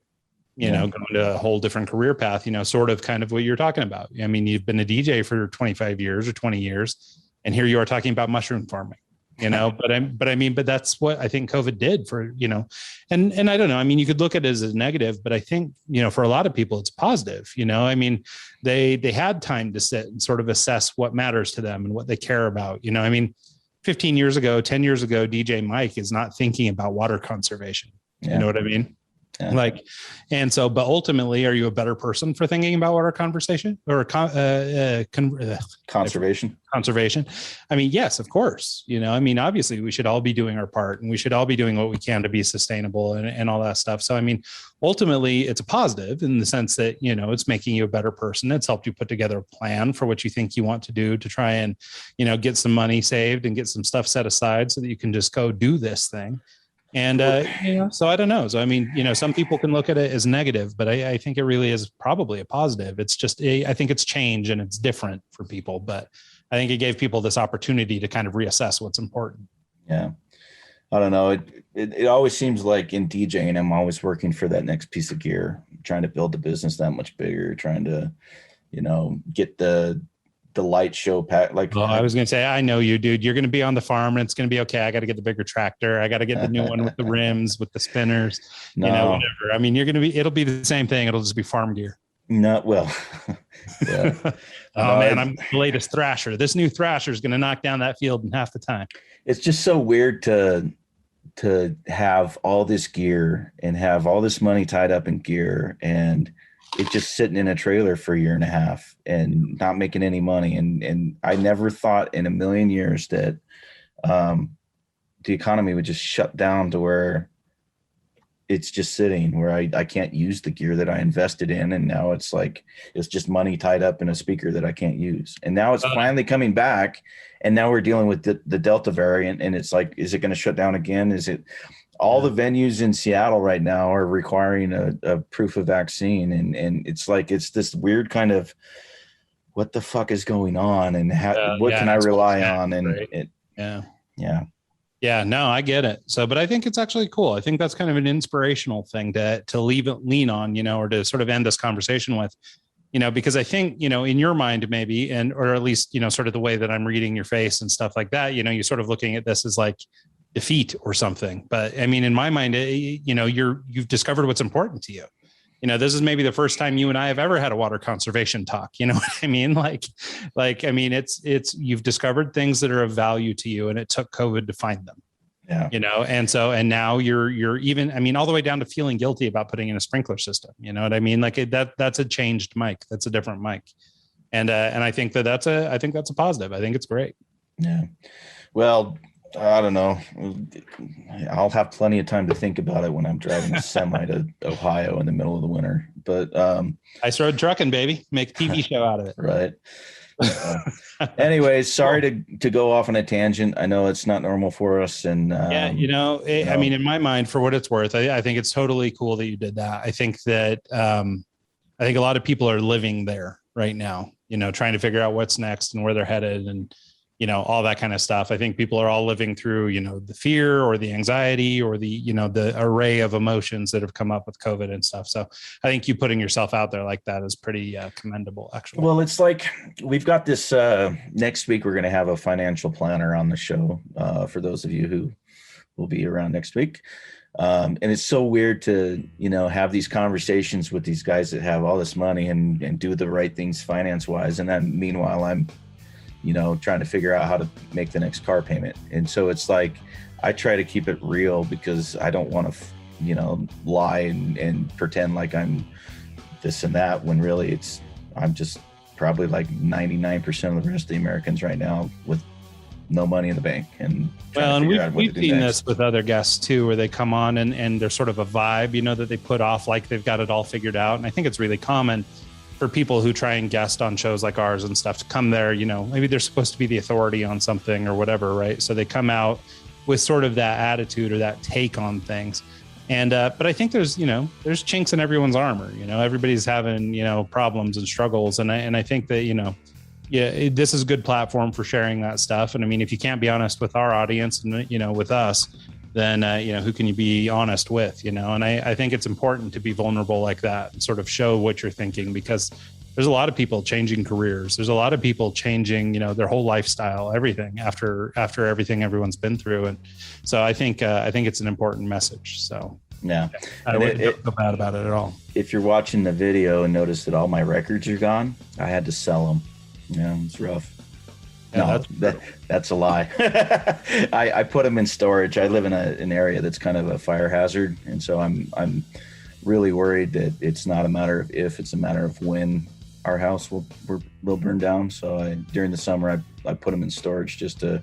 Going to a whole different career path, sort of kind of what you're talking about. I mean, you've been a DJ for 25 years or 20 years, and here you are talking about mushroom farming, but that's what I think COVID did for, and I don't know. I mean, you could look at it as a negative, but I think, for a lot of people, it's positive. I mean, they had time to sit and sort of assess what matters to them and what they care about. I mean, 15 years ago, 10 years ago, DJ Mike is not thinking about water conservation. Yeah. You know what I mean? Yeah. But ultimately, are you a better person for thinking about water conversation or conservation? Conservation. I mean, yes, of course. I mean, obviously, we should all be doing our part, and we should all be doing what we can to be sustainable and all that stuff. So, I mean, ultimately, it's a positive in the sense that it's making you a better person. It's helped you put together a plan for what you think you want to do to try and get some money saved and get some stuff set aside so that you can just go do this thing. And, so I don't know. So, I mean, some people can look at it as negative, but I think it really is probably a positive. It's just, I think it's change and it's different for people, but I think it gave people this opportunity to kind of reassess what's important. Yeah. I don't know. It always seems like in DJing, I'm always working for that next piece of gear, trying to build the business that much bigger, trying to, get the light show pack. Like, well, I was going to say, I know you, dude. You're going to be on the farm and it's going to be okay. I got to get the bigger tractor. I got to get the new one with the rims, with the spinners, whatever. I mean, it'll be the same thing. It'll just be farm gear. No, well, yeah. I'm the latest Thrasher. This new Thrasher is going to knock down that field in half the time. It's just so weird to have all this gear and have all this money tied up in gear and it's just sitting in a trailer for a year and a half and not making any money. And I never thought in a million years that the economy would just shut down to where it's just sitting, where I can't use the gear that I invested in. And now it's like, it's just money tied up in a speaker that I can't use. And now it's finally coming back. And now we're dealing with the Delta variant. And it's like, is it going to shut down again? Is it? All the venues in Seattle right now are requiring a proof of vaccine. And it's like, it's this weird kind of, what the fuck is going on and what can I rely on? And right. Yeah, no, I get it. So, but I think it's actually cool. I think that's kind of an inspirational thing to lean on, or to sort of end this conversation with, because I think, in your mind maybe, or at least, sort of the way that I'm reading your face and stuff like that, you're sort of looking at this as like defeat or something. But I mean, in my mind, you've discovered what's important to you. This is maybe the first time you and I have ever had a water conservation talk. You know what I mean? Like, I mean, it's, you've discovered things that are of value to you and it took COVID to find them. Yeah. And now you're even, I mean, all the way down to feeling guilty about putting in a sprinkler system. You know what I mean? Like that's a changed Mike. That's a different Mike. And I think that's a positive. I think it's great. Yeah. Well, I don't know. I'll have plenty of time to think about it when I'm driving a semi to Ohio in the middle of the winter. But Ice road trucking, baby. Make a TV show out of it. Right. Anyways, sorry to go off on a tangent. I know it's not normal for us. And I mean, in my mind, for what it's worth, I think it's totally cool that you did that. I think that I think a lot of people are living there right now, trying to figure out what's next and where they're headed and all that kind of stuff. I think people are all living through, the fear or the anxiety or the array of emotions that have come up with COVID and stuff. So I think you putting yourself out there like that is pretty commendable, actually. Well, it's like we've got this next week. We're going to have a financial planner on the show for those of you who will be around next week. And it's so weird to, have these conversations with these guys that have all this money and do the right things finance wise. And then meanwhile, I'm trying to figure out how to make the next car payment. And so it's like, I try to keep it real because I don't want to, lie and pretend like I'm this and that when really I'm just probably like 99% of the rest of the Americans right now with no money in the bank. And we've seen this with other guests too, where they come on and there's sort of a vibe, you know, that they put off like they've got it all figured out. And I think it's really common for people who try and guest on shows like ours and stuff to come there, you know, maybe they're supposed to be the authority on something or whatever, right? So they come out with sort of that attitude or that take on things. And but I think there's chinks in everyone's armor. You know, everybody's having, you know, problems and struggles, and I think that, you know, this is a good platform for sharing that stuff. And I mean, if you can't be honest with our audience and, you know, with us, then you know, who can you be honest with? You know, and I think it's important to be vulnerable like that and sort of show what you're thinking, because there's a lot of people changing careers. There's a lot of people changing, you know, their whole lifestyle, everything after everything everyone's been through. And so I think it's an important message. So yeah, I wouldn't feel bad about it at all. If you're watching the video and notice that all my records are gone, I had to sell them. Yeah, it's rough. Yeah, that's a lie. I put them in storage. I live in an area that's kind of a fire hazard, and so I'm really worried that it's not a matter of if, it's a matter of when our house will burn down. So during the summer, I put them in storage just to,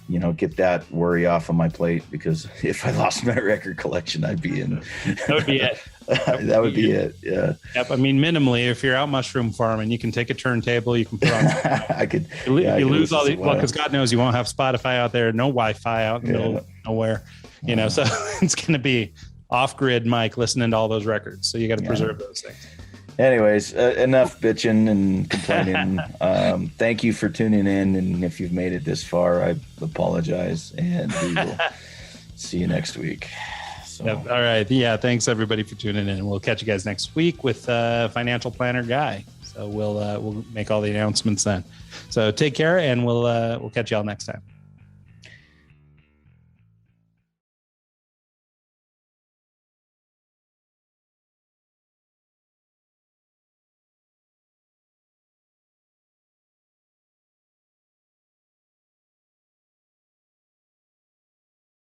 you know, get that worry off of my plate, because if I lost my record collection, I'd be in. That would be it. That would be it. Yeah. Yep. I mean, minimally, if you're out mushroom farming, you can take a turntable, you can put on. I could. You lose all the, well, because God knows you won't have Spotify out there, no Wi-Fi out in the middle of nowhere, you know. So it's going to be off-grid, Mike, listening to all those records. So you got to preserve those things. Anyways, enough bitching and complaining. Thank you for tuning in, and if you've made it this far, I apologize, and we will see you next week. So. Yep. All right. Yeah. Thanks everybody for tuning in. We'll catch you guys next week with Financial Planner Guy. So we'll make all the announcements then. So take care, and we'll catch you all next time.